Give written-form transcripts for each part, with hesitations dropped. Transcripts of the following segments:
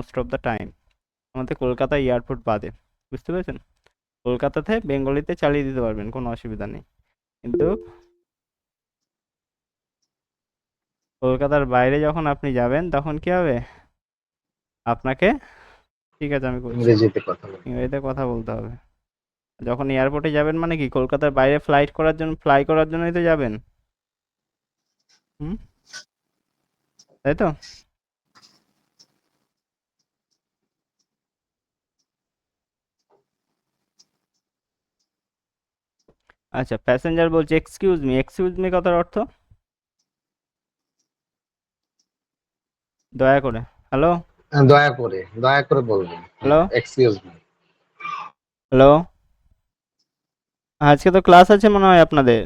Most of the time, আমাদের Kolkata airport বাদে, বুঝতে পেরেছেন? কলকাতাতে বেঙ্গলিতে চালিয়ে দিতে পারবেন, কোনো অসুবিধা নেই। কিন্তু কলকাতার বাইরে যখন আপনি যাবেন তখন কি হবে, আপনাকে, ঠিক আছে আমি করছি, ইংরেজিতে কথা বলি। ইংরেজিতে কথা বলতে হবে। যখন এয়ারপোর্টে যাবেন মানে কি, কলকাতার বাইরে ফ্লাই করার জন্যই তো যাবেন, হুম, তাই তো? আচ্ছা, প্যাসেঞ্জার বলছে এক্সকিউজ মি কথার অর্থ, দয়া করে, হ্যালো, দয়া করে বলবেন। হ্যাঁ, হ্যালো, এক্সকিউজ মি। হ্যালো, আজকে তো ক্লাস আছে মনে হয় আপনাদের,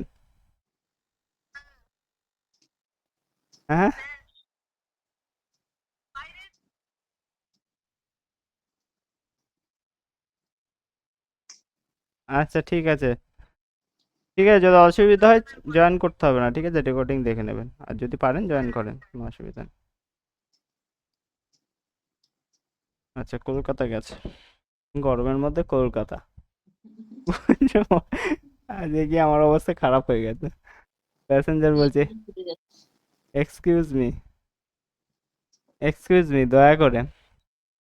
হ্যাঁ? আচ্ছা ঠিক আছে, ঠিক আছে, যদি অসুবিধা হয় জয়েন করতে হবে না, ঠিক আছে, রেকর্ডিং দেখে নেবেন, আর যদি পারেন জয়েন করেন, কোনো অসুবিধা নেই। আচ্ছা, কলকাতা গেছে, গরমের মধ্যে কলকাতা, আজকে কি আমার অবস্থা খারাপ হয়ে গেছে। প্যাসেঞ্জার বলছে এক্সকিউজ মি দয়া করে,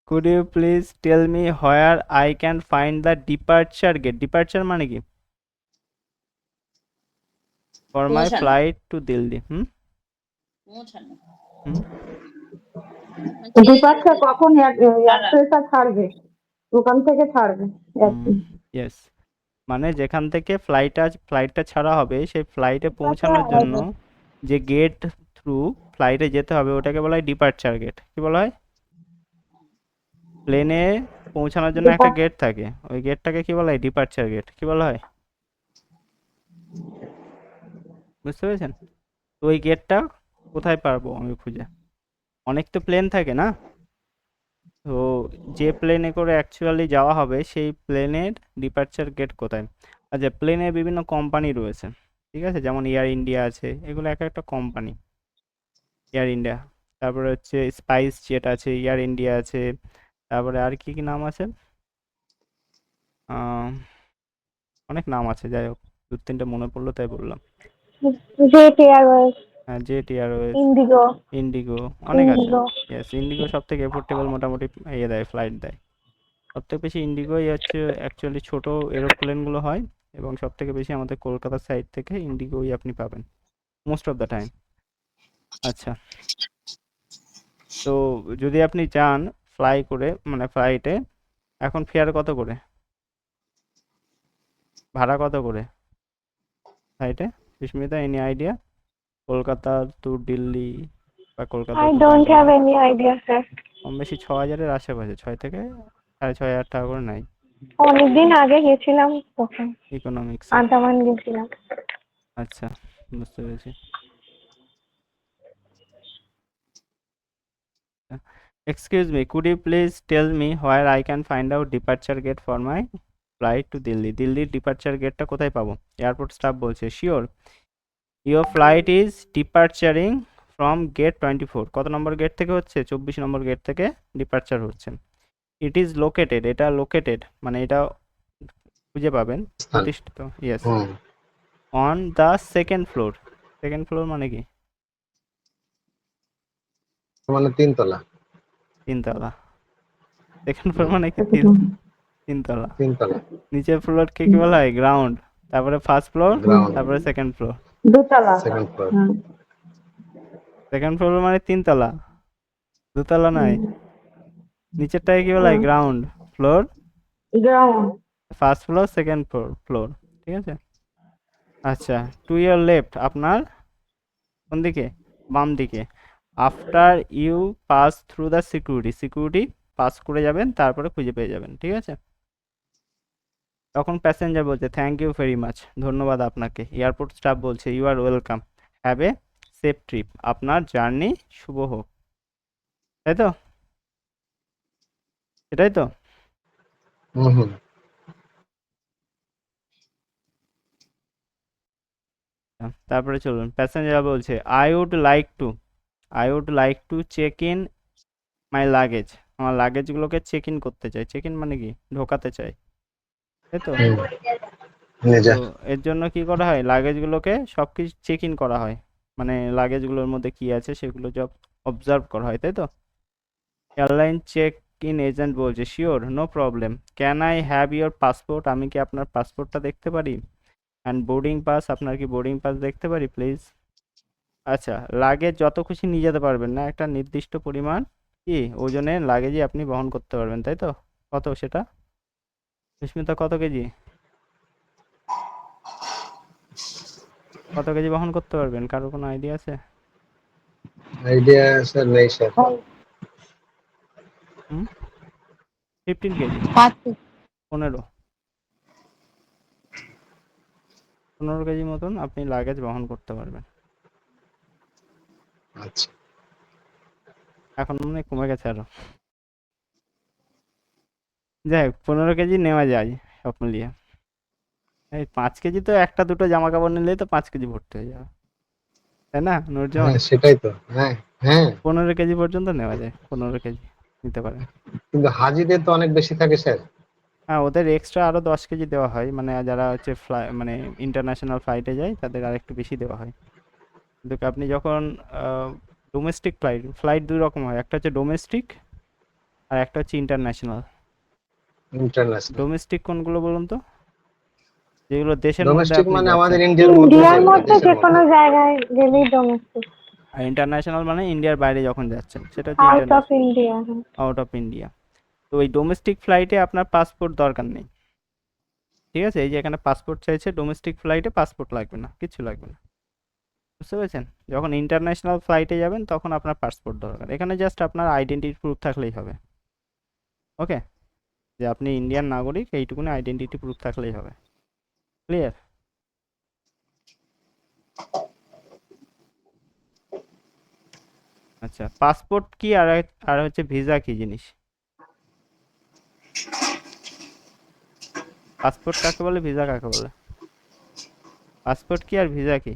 could you please tell me where I can find the departure মানে কি, ফর মাই পৌঁছানো, ফ্লাইট টু দিল্লি, হুম পৌঁছানো হুম ছেড়ে ডিপার্চার দিতে কখন ছাড়া। এক্সপ্রেসটা ছাড়বে, ওখান থেকে ছাড়বে হুম ইয়েস, মানে যেখান থেকে ফ্লাইটটা ছাড়া হবে সেই ফ্লাইটে ডিপার্চার পৌঁছানোর জন্য যে গেট থ্রু ফ্লাইটে যেতে হবে ওটাকে বলা হয় ডিপার্চার গেট। কি বলা হয়? প্লেনে পৌঁছানোর জন্য একটা গেট থাকে, ওই গেটটাকে কি বলা হয়? Departure gate. কি বলা হয়? বুঝতে পেরেছেন? তো ওই গেটটা কোথায় পারবো আমি খুঁজে? অনেক তো প্লেন থাকে না, তো যে প্লেনে করে অ্যাকচুয়ালি যাওয়া হবে সেই প্লেনের ডিপার্চার গেট কোথায়? আচ্ছা, প্লেনের বিভিন্ন কোম্পানি রয়েছে, ঠিক আছে, যেমন এয়ার ইন্ডিয়া আছে, এগুলো এক একটা কোম্পানি। এয়ার ইন্ডিয়া, তারপরে হচ্ছে স্পাইস জেট আছে, এয়ার ইন্ডিয়া আছে, তারপরে আর কি কি নাম আছে, আহ, অনেক নাম আছে, যাই হোক দু তিনটে মনে পড়লো তাই বললাম। জেট এয়ারওয়েজ, হ্যাঁ, জেট এয়ারওয়েজ, ইন্ডিগো, ইন্ডিগো, অনেক আছে। ইন্ডিগো। ইয়েস, ইন্ডিগো সব থেকে এফোর্ডেবল মোটামুটি ইয়ে দেয়, ফ্লাইট দেয়। সবথেকে বেশি ইন্ডিগোই হচ্ছে অ্যাকচুয়ালি ছোট এরোপ্লেনগুলো হয়, এবং সব থেকে বেশি আমাদের কলকাতা সাইড থেকে ইন্ডিগোই আপনি পাবেন মোস্ট অফ দ্য টাইম। আচ্ছা, তো যদি আপনি চান ফ্লাই করে, মানে ফ্লাইটে, এখন ফেয়ার কত করে, ভাড়া কত করে ফ্লাইটে? Susmita, any idea? Kolkata to Delhi বা Kolkata I to don't Bangalore? have any idea, sir. কম বেশি 6,000-এর আশেপাশে, 6 থেকে 6,500 করে নাই অনেকদিন আগে গেছিলাম তখন ইকোনমিক্সে। আন্দামান গেছিলাম। আচ্ছা, বুঝতে পেরেছি। Excuse me, could you please tell me where I can find out departure gate for my flight to Delhi? দিল্লির ডিপার্চার গেটটা কোথায় পাবো? এয়ারপোর্ট স্টাফ বলছে sure your flight is departuring from gate 24। কত নম্বর গেট থেকে হচ্ছে? 24 নম্বর গেট থেকে ডিপার্চার হচ্ছে। ইট ইজ লোকেটেড, এটা লোকেটেড মানে এটা খুঁজে পাবেন, স্থান। প্রতিষ্ঠিত, yes, hmm. On the second floor. Second floor মানে কি? মানে 3 তলা। তিনতলা। সেকেন্ড ফ্লোর হুম, মানে কি? তিনতলা। 3 তলা। নিচের ফ্লোরকে কি বলা হয়? গ্রাউন্ড। তারপরে ফার্স্ট ফ্লোর, গ্রাউন্ড, তারপরে সেকেন্ড ফ্লোর। দোতলা। Second floor. সেকেন্ড ফ্লোর মানে তিনতলা, দোতলা নয়। নিচেরটাকে কি বলা হয়? Ground floor, ground. First floor, second floor, ঠিক আছে। আচ্ছা, টু ইয়ার লেফট, আপনার কোন দিকে? বাম দিকে। After you pass through the security pass করে যাবেন, তারপরে খুঁজে পেয়ে যাবেন, ঠিক আছে। তখন প্যাসেঞ্জার বলছে থ্যাংক ইউ ভেরি মাচ, ধন্যবাদ আপনাকে। এয়ারপোর্ট স্টাফ বলছে you are welcome, have a safe trip, আপনার জার্নি শুভ হোক। তাই তো? এটাই তো? হুম, হুম। তারপরে চলুন, প্যাসেঞ্জার বলছে I would like to check in my luggage. আমার লাগেজগুলোকে চেক ইন করতে চাই। চেক ইন মানে কি, ঢোকাতে চাই, তাই তো? হুম, নিয়ে তো যা। এর জন্য কি করা হয়, লাগেজগুলোকে সব কিছু চেক ইন করা হয়, মানে লাগেজগুলোর মধ্যে কি আছে সেগুলো সব অবজার্ভ করা হয়, তাই তো? এয়ারলাইন চেক ইন এজেন্ট বলছে, sure, no problem, can I have your passport, আমি কি আপনার পাসপোর্টটা দেখতে পারি? অ্যান্ড বোর্ডিং পাস, আপনার কি বোর্ডিং পাস দেখতে পারি প্লিজ? আচ্ছা, লাগেজ যত খুশি নিয়ে যেতে পারবেন না, একটা নির্দিষ্ট পরিমাণ কি ওজনের লাগেজই আপনি বহন করতে পারবেন, তাই তো? কত সেটা, সুস্মিতা, কত কেজি, কত কেজি বহন করতে পারবেন, কারো কোনো আইডিয়া আছে? আইডিয়া স্যার নেই স্যার। হুম, 15 কেজি, 15 15 কেজি মতন আপনি লাগেজ বহন করতে পারবেন। আচ্ছা, এখন মনে হয় কমে গেছে আরো। যাই হোক, 15 কেজি নেওয়া যায় সব মিলিয়ে। এই 5 কেজি তো একটা দুটো জামা কাপড় নিলেই তো 5 কেজি ভর্তি হয়ে যাবে, তাই না নুরজামান? হ্যাঁ সেটাই তো। হ্যাঁ, হ্যাঁ, 15 কেজি পর্যন্ত নেওয়া যায়, 15 কেজি নিতে পারেন। কিন্তু হাজিদের তো অনেক বেশি থাকে স্যার। হ্যাঁ, ওদের এক্সট্রা আরো 10 কেজি দেওয়া হয়, মানে যারা হচ্ছে মানে ইন্টারন্যাশনাল ফ্লাইটে যায় তাদের আর একটু বেশি দেওয়া হয়। কিন্তু আপনি যখন ডোমেস্টিক ফ্লাইট দুই রকম হয়, একটা হচ্ছে ডোমেস্টিক আর একটা হচ্ছে ইন্টারন্যাশনাল। ইন্টারন্যাশনাল। ডোমেস্টিক কোনগুলো বলুন তো, যেগুলো দেশের মধ্যে ডোমেস্টিক আপনি মানে যাচ্ছেন। আমাদের ইন্ডিয়ার মধ্যে, ইন্ডিয়ার যেগুলো মধ্যে দেশের যে মধ্যে। কোনো জায়গায় গেলেই ডোমেস্টিক। আর ইন্টারন্যাশনাল মানে ইন্ডিয়ার বাইরে যখন যাচ্ছেন সেটা হচ্ছে out of international, India. Out of India. তো ওই ডোমেস্টিক ফ্লাইটে আপনার পাসপোর্ট দরকার নেই, ঠিক আছে? এই যে এখানে পাসপোর্ট চাইছে, ডোমেস্টিক ফ্লাইটে পাসপোর্ট লাগবে না, কিছু লাগবে না, বুঝতে পেরেছেন? যখন ইন্টারন্যাশনাল ফ্লাইটে যাবেন তখন আপনার পাসপোর্ট দরকার, এখানে জাস্ট আপনার আইডেন্টিটি প্রুফ থাকলেই হবে। ওকে, যে আপনি ইন্ডিয়ান নাগরিক এইটুকুনি আইডেন্টিটি প্রুফ থাকলেই হবে। ক্লিয়ার? আচ্ছা, পাসপোর্ট কি আর হচ্ছে ভিসা কি জিনিস? পাসপোর্ট কাকে বলে, ভিসা কাকে বলে? পাসপোর্ট কি আর ভিসা কি,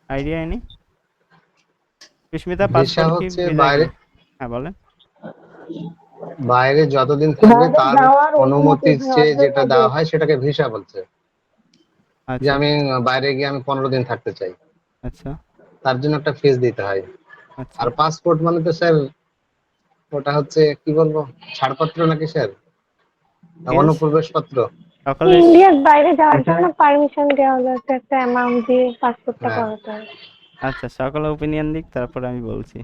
আইডিয়া নেই? সুস্মিতা, ভিসা পাসপোর্ট কি হচ্ছে ভিসা কি? বাইরে, হ্যাঁ বলেন। বাইরে যতদিন থাকবে বাইরে তার যাওয়ার অনুমতি অনুমতি যে দেওয়ার জন্য যেটা যে। দেওয়া হয় সেটাকে ভিসা বলছে। যে আচ্ছা আমি বাইরে গিয়ে আমি 15 দিন থাকতে চাই, আচ্ছা তার জন্য একটা ফিস দিতে হয়। আচ্ছা। আর পাসপোর্ট মানে তো স্যার, ওটা হচ্ছে কি বলবো, ছাড়পত্র নাকি স্যার, মিন্স অনুপ্রবেশপত্র। সকালে ইন্ডিয়ার বাইরে যাওয়ার জন্য পারমিশন দেওয়া হলো, একটা অ্যামাউন্ট দিয়ে পাসপোর্টটা হ্যাঁ, করাতে হয়। আচ্ছা, সকালে ওপিনিয়ন দিক, তারপরে আমি বলছি।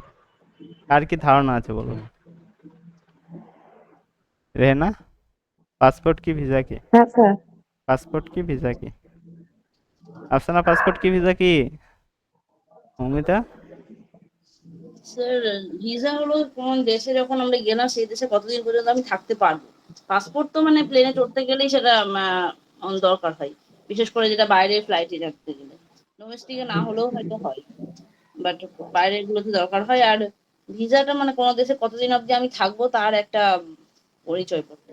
আর কি ধারণা আছে বলুন। রেহেনা, পাসপোর্ট কি ভিসা কি? হ্যাঁ স্যার। পাসপোর্ট কি ভিসা কি? আফসানা, পাসপোর্ট কি ভিসা কি? মৌমিতা? স্যার, ভিসা হলো কোন দেশে যখন আমরা গেলাম সেই দেশে কতদিন পর্যন্ত আমি থাকতে পারবো। পাসপোর্ট তো মানে প্লেনে চড়তে গেলেই সেটা দরকার হয়, বিশেষ করে যেটা বাইরের ফ্লাইটে যাচ্ছে গেলে। ডোমেস্টিকে না হলেও হয়তো হয়, বাট বাইরের গুলোতে দরকার হয়। আর ভিসাটা মানে কোনো দেশে কতদিন অবধি আমি থাকবো তার একটা পরিচয় পত্র।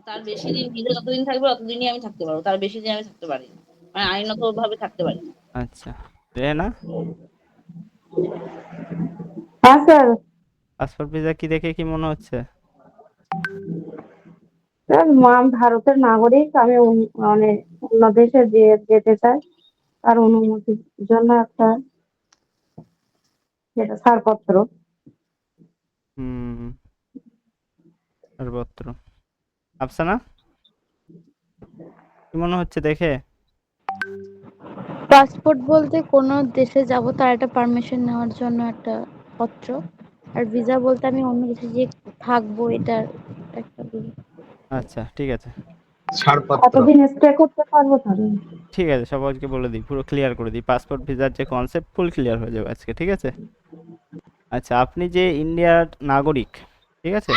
তার বেশি দিন, ভিসা যতদিন থাকবে ততদিনই আমি থাকতে পারবো, তার বেশি দিন আমি থাকতে পারি না, মানে আইনত ভাবে থাকতে পারি না। আচ্ছা, রেহেনা, হ্যাঁ স্যার। পাসপোর্ট ভিসা কি দেখে কি মনে হচ্ছে? স্যার, ভারতের নাগরিক আমি, মানে অন্য দেশে যেতে চাই, তার অনুমতির জন্য একটা যেটা ছাড়পত্র। হুম, সর্বত্র। আফসানা, কি মনে হচ্ছে দেখে? পাসপোর্ট বলতে কোনো দেশে যাব তার একটা পারমিশন নেওয়ার জন্য একটা পত্র। আর ভিসা বলতে আমি অন্য দেশে যে থাকবো এটার একটা আচ্ছা, ঠিক আছে, ছাড়পত্র। কতদিন স্টে করতে পারবো তাহলে। ঠিক আছে, সবাইকে বলে দিই, পুরো ক্লিয়ার করে দিই, পাসপোর্ট ভিসার যে কনসেপ্ট ফুল ক্লিয়ার হয়ে যাবে আজকে, ঠিক আছে? আচ্ছা, আপনি যে ইন্ডিয়ার নাগরিক, ঠিক আছে,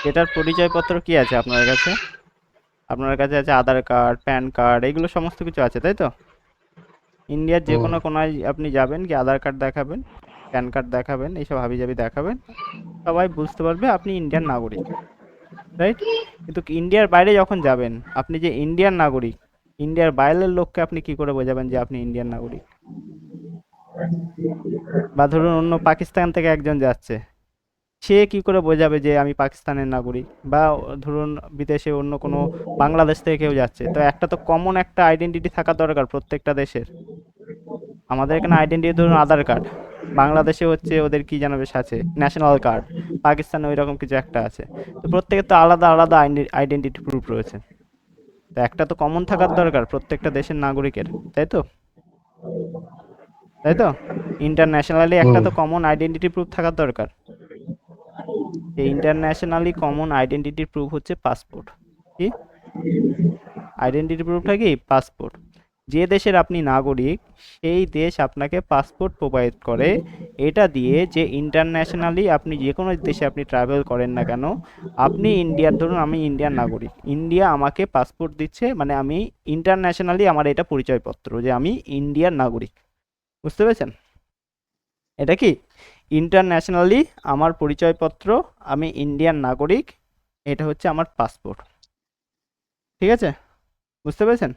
এটার পরিচয়পত্র কি আছে আপনার কাছে? আপনার কাছে আছে আধার কার্ড, প্যান কার্ড, এগুলো সমস্ত কিছু আছে, তাই তো? ইন্ডিয়ার যে হুম, কোনো কোনায় আপনি যাবেন, কি আধার কার্ড দেখাবেন, প্যান কার্ড দেখাবেন, এইসব হাবিজাবি দেখাবেন, সবাই বুঝতে পারবে আপনি ইন্ডিয়ান নাগরিক, রাইট? কিন্তু ইন্ডিয়ার বাইরে যখন যাবেন, আপনি যে ইন্ডিয়ান নাগরিক, ইন্ডিয়ার বাইরের লোককে আপনি কি করে বোঝাবেন যে আপনি ইন্ডিয়ান নাগরিক? বা ধরুন অন্য পাকিস্তান থেকে একজন যাচ্ছে, সে কি করে বোঝাবে যে আমি পাকিস্তানের নাগরিক, বা ধরুন বিদেশে অন্য কোনো বাংলাদেশ থেকে কেউ যাচ্ছে, তো একটা তো কমন একটা আইডেন্টিটি থাকা দরকার প্রত্যেকটা দেশের। আমাদের এখানে আইডেন্টিটি ধরুন আধার কার্ড, বাংলাদেশে হচ্ছে ওদের কি যেন বেশ আছে ন্যাশনাল কার্ড, পাকিস্তানে ওই রকম কিছু একটা আছে। তো প্রত্যেকের তো আলাদা আলাদা আইডেন্টিটি প্রুফ রয়েছে, তো একটা তো কমন থাকার দরকার প্রত্যেকটা দেশের নাগরিকের, তাই তো? তাই তো ইন্টারন্যাশনালি একটা হুম। তো কমন আইডেন্টিটি প্রুফ থাকার দরকার। এই ইন্টারন্যাশনালি কমন আইডেন্টিটি প্রুফ হচ্ছে পাসপোর্ট। কি আইডেন্টিটি প্রুফটা? কি পাসপোর্ট। যে দেশের আপনি নাগরিক সেই দেশ আপনাকে পাসপোর্ট প্রোভাইড করে। এটা দিয়ে যে ইন্টারন্যাশনালি আপনি যে কোনো দেশে আপনি ট্রাভেল করেন না কেন, আপনি ইন্ডিয়ার, ধরুন আমি ইন্ডিয়ার নাগরিক, ইন্ডিয়া আমাকে পাসপোর্ট দিচ্ছে, মানে আমি ইন্টারন্যাশনালি আমার এটা পরিচয়পত্র যে আমি ইন্ডিয়ার নাগরিক। বুঝতে পেরেছেন? এটা কি ইন্টারন্যাশনালি আমার পরিচয়পত্র, আমি ইন্ডিয়ান নাগরিক, এটা হচ্ছে আমার পাসপোর্ট। ঠিক আছে, বুঝতে পেরেছেন?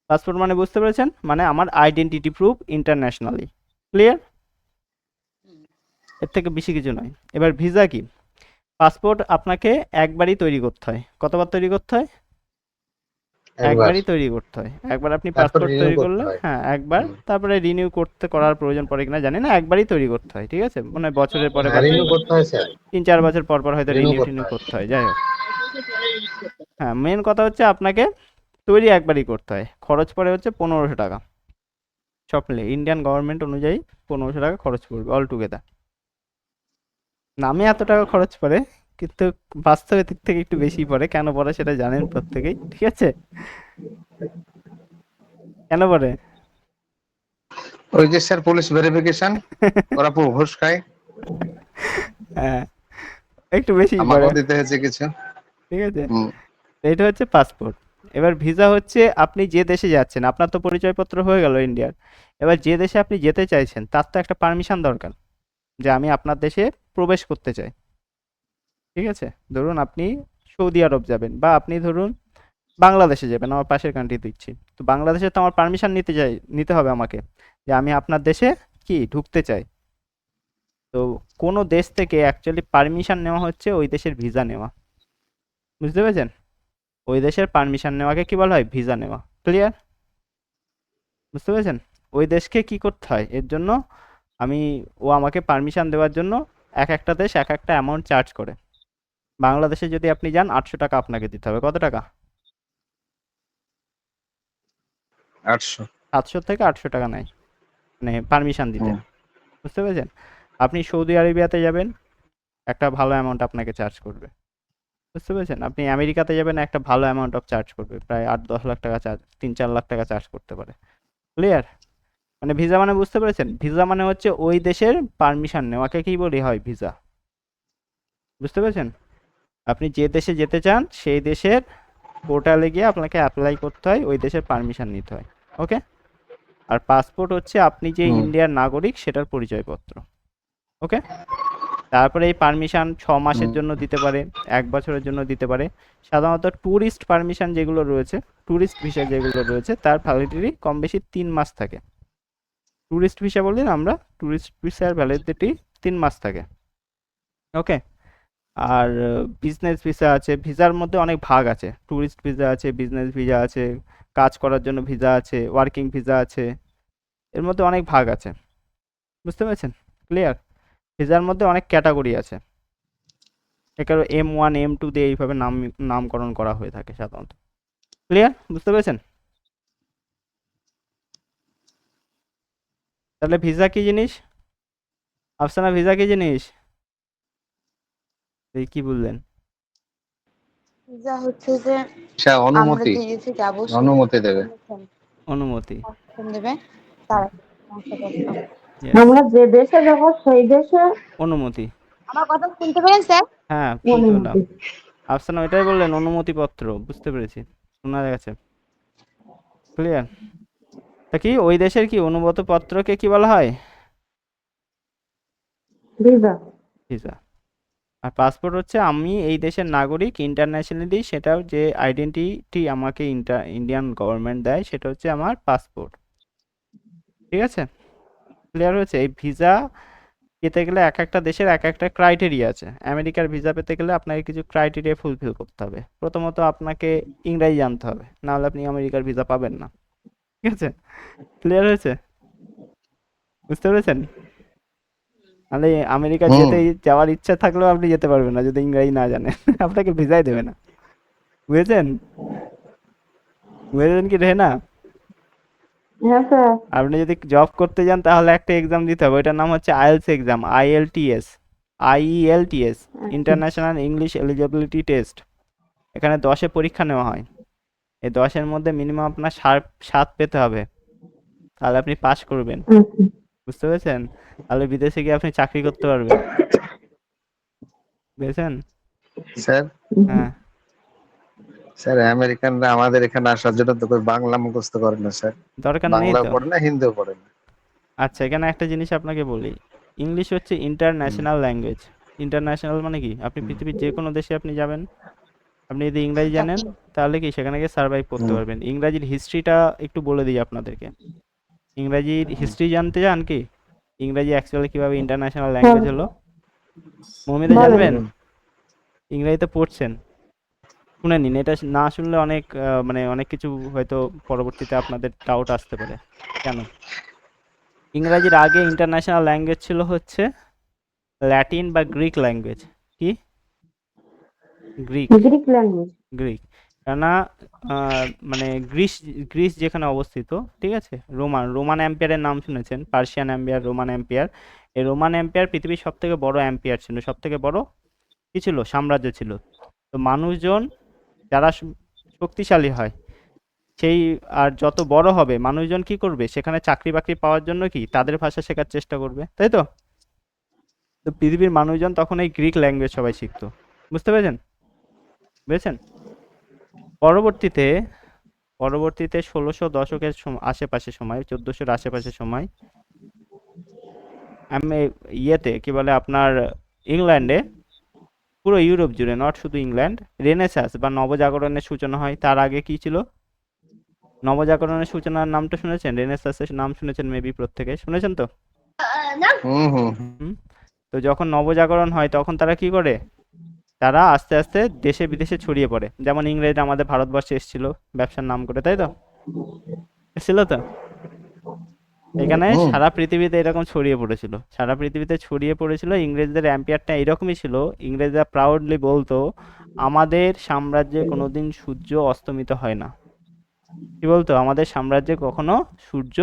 পাসপোর্ট মানে বুঝতে পেরেছেন, মানে আমার আইডেন্টিটি প্রুফ ইন্টারন্যাশনালি। ক্লিয়ার? এর থেকে বেশি কিছু নয়। এবার ভিসা কি? পাসপোর্ট আপনাকে একবারই তৈরি করতে হয়। কতবার তৈরি করতে হয়? একবার। একবারই তৈরি করতে হয়। একবার আপনি তারপর পাসপোর্ট রিনিউ তৈরি করতে করলে, হয়। হ্যাঁ একবার, হুম। তারপরে রিনিউ করার প্রয়োজন পড়ে কিনা জানি না, একবারই তৈরি করতে হয়। ঠিক আছে, মানে বছরের পরে হ্যাঁ, বা রিনিউ করতে হয় স্যার। 3-4 বছর পর পর হয়তো রিনিউ রিনিউ করতে টিনিউ হয়। করতে হয়, যাই হোক। পরে রিলিজ করতে হবে। হ্যাঁ, মেন কথা হচ্ছে আপনাকে তৈরি একবারই করতে হয়। খরচ পড়ে হচ্ছে 1500 টাকা, সব মিলে ইন্ডিয়ান গভর্নমেন্ট অনুযায়ী 1500 টাকা খরচ পড়বে অল টুগেদার। নামে এত টাকা খরচ পড়ে, কিন্তু বাস্তবের দিক থেকে একটু বেশি পড়ে। কেন পড়ে সেটা জানেন প্রত্যেকেই, ঠিক আছে? কেন পড়ে? ওই যে স্যার পুলিশ ভেরিফিকেশন, ওরা পুরো ঘুষ খায়। হ্যাঁ, একটু বেশি পড়ে, আমাকেও দিতে হয়েছে কিছু। ঠিক আছে? হুম। এটা হচ্ছে পাসপোর্ট। এবার ভিসা হচ্ছে আপনি যে দেশে যাচ্ছেন, আপনার তো পরিচয়পত্র হয়ে গেল ইন্ডিয়ার। এবার যে দেশে আপনি যেতে চাইছেন তার তো একটা পারমিশন দরকার, যে আমি আপনার দেশে প্রবেশ করতে চাই। ঠিক আছে, ধরুন আপনি সৌদি আরব যাবেন, বা আপনি ধরুন বাংলাদেশে যাবেন, আমার পাশের কান্ট্রি দিচ্ছি, তো বাংলাদেশে তো আমার পারমিশন নিতে হবে আমাকে, যে আমি আপনার দেশে কি ঢুকতে চাই। তো কোনো দেশ থেকে অ্যাকচুয়ালি পারমিশন নেওয়া হচ্ছে ওই দেশের ভিসা নেওয়া। বুঝতে পেরেছেন? ওই দেশের পারমিশন নেওয়াকে কি বলা হয়? ভিসা নেওয়া। ক্লিয়ার? বুঝতে পেরেছেন? ওই দেশকে কি করতে হয় এর জন্য, আমি, ও আমাকে পারমিশন দেওয়ার জন্য এক একটা দেশ এক একটা অ্যামাউন্ট চার্জ করে। বাংলাদেশে যদি আপনি যান 800 টাকা আপনাকে দিতে হবে। কত টাকা? 800। 700 থেকে 800 টাকা নেয়, মানে পারমিশন দিতে। হুম। বুঝতে পেরেছেন? আপনি সৌদি আরবিয়াতে যাবেন, একটা ভালো অ্যামাউন্ট আপনাকে চার্জ করবে। বুঝতে পেরেছেন? আপনি আমেরিকাতে যাবেন, একটা ভালো অ্যামাউন্ট অফ চার্জ করবে, প্রায় 8-10 লাখ টাকা চার্জ, 3-4 লাখ টাকা চার্জ করতে পারে। ক্লিয়ার? মানে ভিসা মানে বুঝতে পেরেছেন? ভিসা মানে হচ্ছে ওই দেশের পারমিশন নেওয়াকে কি বলি হয়? ভিসা। বুঝতে পেরেছেন? আপনি যে দেশে যেতে চান সেই দেশের পোর্টালে গিয়ে আপনাকে অ্যাপ্লাই করতে হয়, ওই দেশের পারমিশন নিতে হয়। ওকে? আর পাসপোর্ট হচ্ছে আপনি যে হুম। ইন্ডিয়ার নাগরিক সেটার পরিচয়পত্র। ওকে? তারপরে এই পারমিশন 6 মাসের হুম। জন্য দিতে পারে, 1 বছরের জন্য দিতে পারে। সাধারণত ট্যুরিস্ট পারমিশন যেগুলো রয়েছে, ট্যুরিস্ট ভিসা যেগুলো রয়েছে, তার ভ্যালিডিটি কম বেশি 3 মাস থাকে। ট্যুরিস্ট ভিসা বলি না আমরা, ট্যুরিস্ট ভিসার ভ্যালিডিটি 3 মাস থাকে। ওকে? আর বিজনেস ভিসা আছে, ভিসার মধ্যে অনেক ভাগ আছে। ট্যুরিস্ট ভিসা আছে, বিজনেস ভিসা আছে, কাজ করার জন্য ভিসা আছে, ওয়ার্কিং ভিসা আছে, এর মধ্যে অনেক ভাগ আছে। বুঝতে পেরেছেন? ক্লিয়ার? ভিসার মধ্যে অনেক ক্যাটাগরি আছে, এখানে M1 M2 দিয়ে এইভাবে নামকরণ করা হয়ে থাকে সাধারণত। ক্লিয়ার? বুঝতে পেরেছেন? তাহলে ভিসা কি জিনিস? আফসানা, ভিসা কি জিনিস? এই কি বললেন? ভিসা হচ্ছে যে স্যার আমরা অনুমতি, যে দেশে যাবো অনুমতি দেবে। অনুমতি। দেবে তারা শংসাপত্র। Yes, আমরা যে দেশে যাব সেই দেশে অনুমতি। আমার কথা শুনতে পেলেন স্যার? হ্যাঁ, শুনতে পেলাম। অনুমতি। আফসানা ওইটাই বললেন, অনুমতিপত্র। বুঝতে পেরেছি, শোনা গেছে। ক্লিয়ার? তা কি ওই দেশের কি অনুমতিপত্রকে কি বলা হয়? ভিসা। ভিসা। আর পাসপোর্ট হচ্ছে আমি এই দেশের নাগরিক ইন্টারন্যাশনালি, সেটাও যে আইডেন্টিটি আমাকে ইন্ডিয়ান গভর্নমেন্ট দেয় সেটা হচ্ছে আমার পাসপোর্ট। ঠিক আছে? ক্লিয়ার হয়েছে? এই ভিসা পেতে গেলে এক একটা দেশের এক একটা ক্রাইটেরিয়া আছে। আমেরিকার ভিসা পেতে গেলে আপনাকে কিছু ক্রাইটেরিয়া ফুলফিল করতে হবে। প্রথমত আপনাকে ইংরেজি জানতে হবে, না হলে আপনি আমেরিকার ভিসা পাবেন না। ঠিক আছে? ক্লিয়ার হয়েছে? বুঝতে পেরেছেন? নাহলে আমেরিকা হুম যাওয়ার ইচ্ছা থাকলেও আপনি যেতে পারবেন না যদি ইংরেজি না জানেন। আপনাকে ভিসাই দেবে না। বুঝেছেন? বুঝেছেন কি রেহেনা? হ্যাঁ স্যার। আপনি যদি জব করতে যান তাহলে একটা এক্সাম দিতে হবে, ওইটার নাম হচ্ছে IELTS exam, IELTS, international English eligibility test. এখানে 10-এ পরীক্ষা নেওয়া হয়। এই 10-এর মধ্যে মিনিমাম আপনার 7 পেতে হবে, তাহলে আপনি পাস করবেন। আচ্ছা। বুঝতে পেরেছেন? তাহলে বিদেশে গিয়ে আপনি চাকরি করতে পারবেন। বুঝেছেন? স্যার। হ্যাঁ। স্যার আমেরিকানরা আমাদের এখানে আসার জন্য তো কই বাংলা মুখস্থ করে না স্যার, দরকার নেই বাংলাও তো। পড়ে না হিন্দিও পড়ে না। আচ্ছা, এখানে একটা জিনিস আপনাকে বলি, ইংলিশ হচ্ছে ইন্টারন্যাশনাল ল্যাঙ্গুয়েজ। ইন্টারন্যাশনাল মানে কি, আপনি পৃথিবীর যে কোনো দেশে আপনি যাবেন, আপনি যদি ইংরাজি জানেন তাহলে কি সেখানে গিয়ে সার্ভাইভ করতে হুম। পারবেন। ইংরাজির হিস্ট্রিটা একটু বলে দিই আপনাদেরকে। ইংরাজির হিস্ট্রি জানতে চান কি? ইংরাজি অ্যাকচুয়ালি কিভাবে ইন্টারন্যাশনাল ল্যাঙ্গুয়েজ হলো? মমিতা বলেন। জানবেন? ইংরাজিতে পড়ছেন, শুনে নিন। এটা না শুনলে অনেক মানে অনেক কিছু হয়তো পরবর্তীতে আপনাদের ডাউট আসতে পারে। কেন? ইংরাজির আগে ইন্টারন্যাশনাল ল্যাঙ্গুয়েজ ছিল হচ্ছে ল্যাটিন বা গ্রিক ল্যাঙ্গুয়েজ। কি? গ্রিক। Greek language. গ্রিক। কেননা মানে গ্রিস, গ্রিস যেখানে অবস্থিত, ঠিক আছে, রোমান এম্পায়ারের নাম শুনেছেন, পার্সিয়ান এম্পায়ার, রোমান এম্পায়ার। এই রোমান এম্পায়ার পৃথিবীর সব থেকে বড় এম্পায়ার ছিল, সব থেকে বড় কি ছিল, সাম্রাজ্য ছিল। তো মানুষজন যারা শক্তিশালী হয় সেই, আর যত বড় হবে মানুষজন কি করবে, সেখানে চাকরি বাকরি পাওয়ার জন্য কি তাদের ভাষা শেখার চেষ্টা করবে, তাই তো? তো পৃথিবীর মানুষজন তখন এই গ্রিক ল্যাঙ্গুয়েজ সবাই শিখতো। বুঝতে পেরেছেন? বুঝেছেন? পরবর্তীতে পরবর্তীতে 1600 দশকের আশেপাশে সময়, 1400-র আশেপাশে সময়, আমি ইয়েতে কি বলে আপনার ইংল্যান্ডে, পুরো ইউরোপ জুড়ে, নট শুধু ইংল্যান্ড, রেনেসাঁস বা নবজাগরণের সূচনা হয়। তার আগে কি ছিল? নবজাগরণের সূচনার নামটা শুনেছেন? রেনেসাঁসের নাম শুনেছেন মেবি, প্রত্যেকে শুনেছেন তো? হুম হুম হুম। তো যখন নবজাগরণ হয় তখন তারা কি করে, তারা আস্তে আস্তে দেশে বিদেশে ছড়িয়ে পড়ে। যেমন ইংরেজরা আমাদের ভারতবর্ষে এসেছিল ব্যবসার নাম করে, তাই তো? এসেছিল তো? এখানে হুম। সারা পৃথিবীতে এরকম ছড়িয়ে পড়েছিল, সারা পৃথিবীতে ছড়িয়ে পড়েছিল। ইংরেজদের এম্পায়ারটা এরকমই ছিল, ইংরেজরা প্রাউডলি বলতো আমাদের সাম্রাজ্যে কোনোদিন সূর্য অস্তমিত হয় না। কি বলতো? আমাদের সাম্রাজ্যে কখনো সূর্য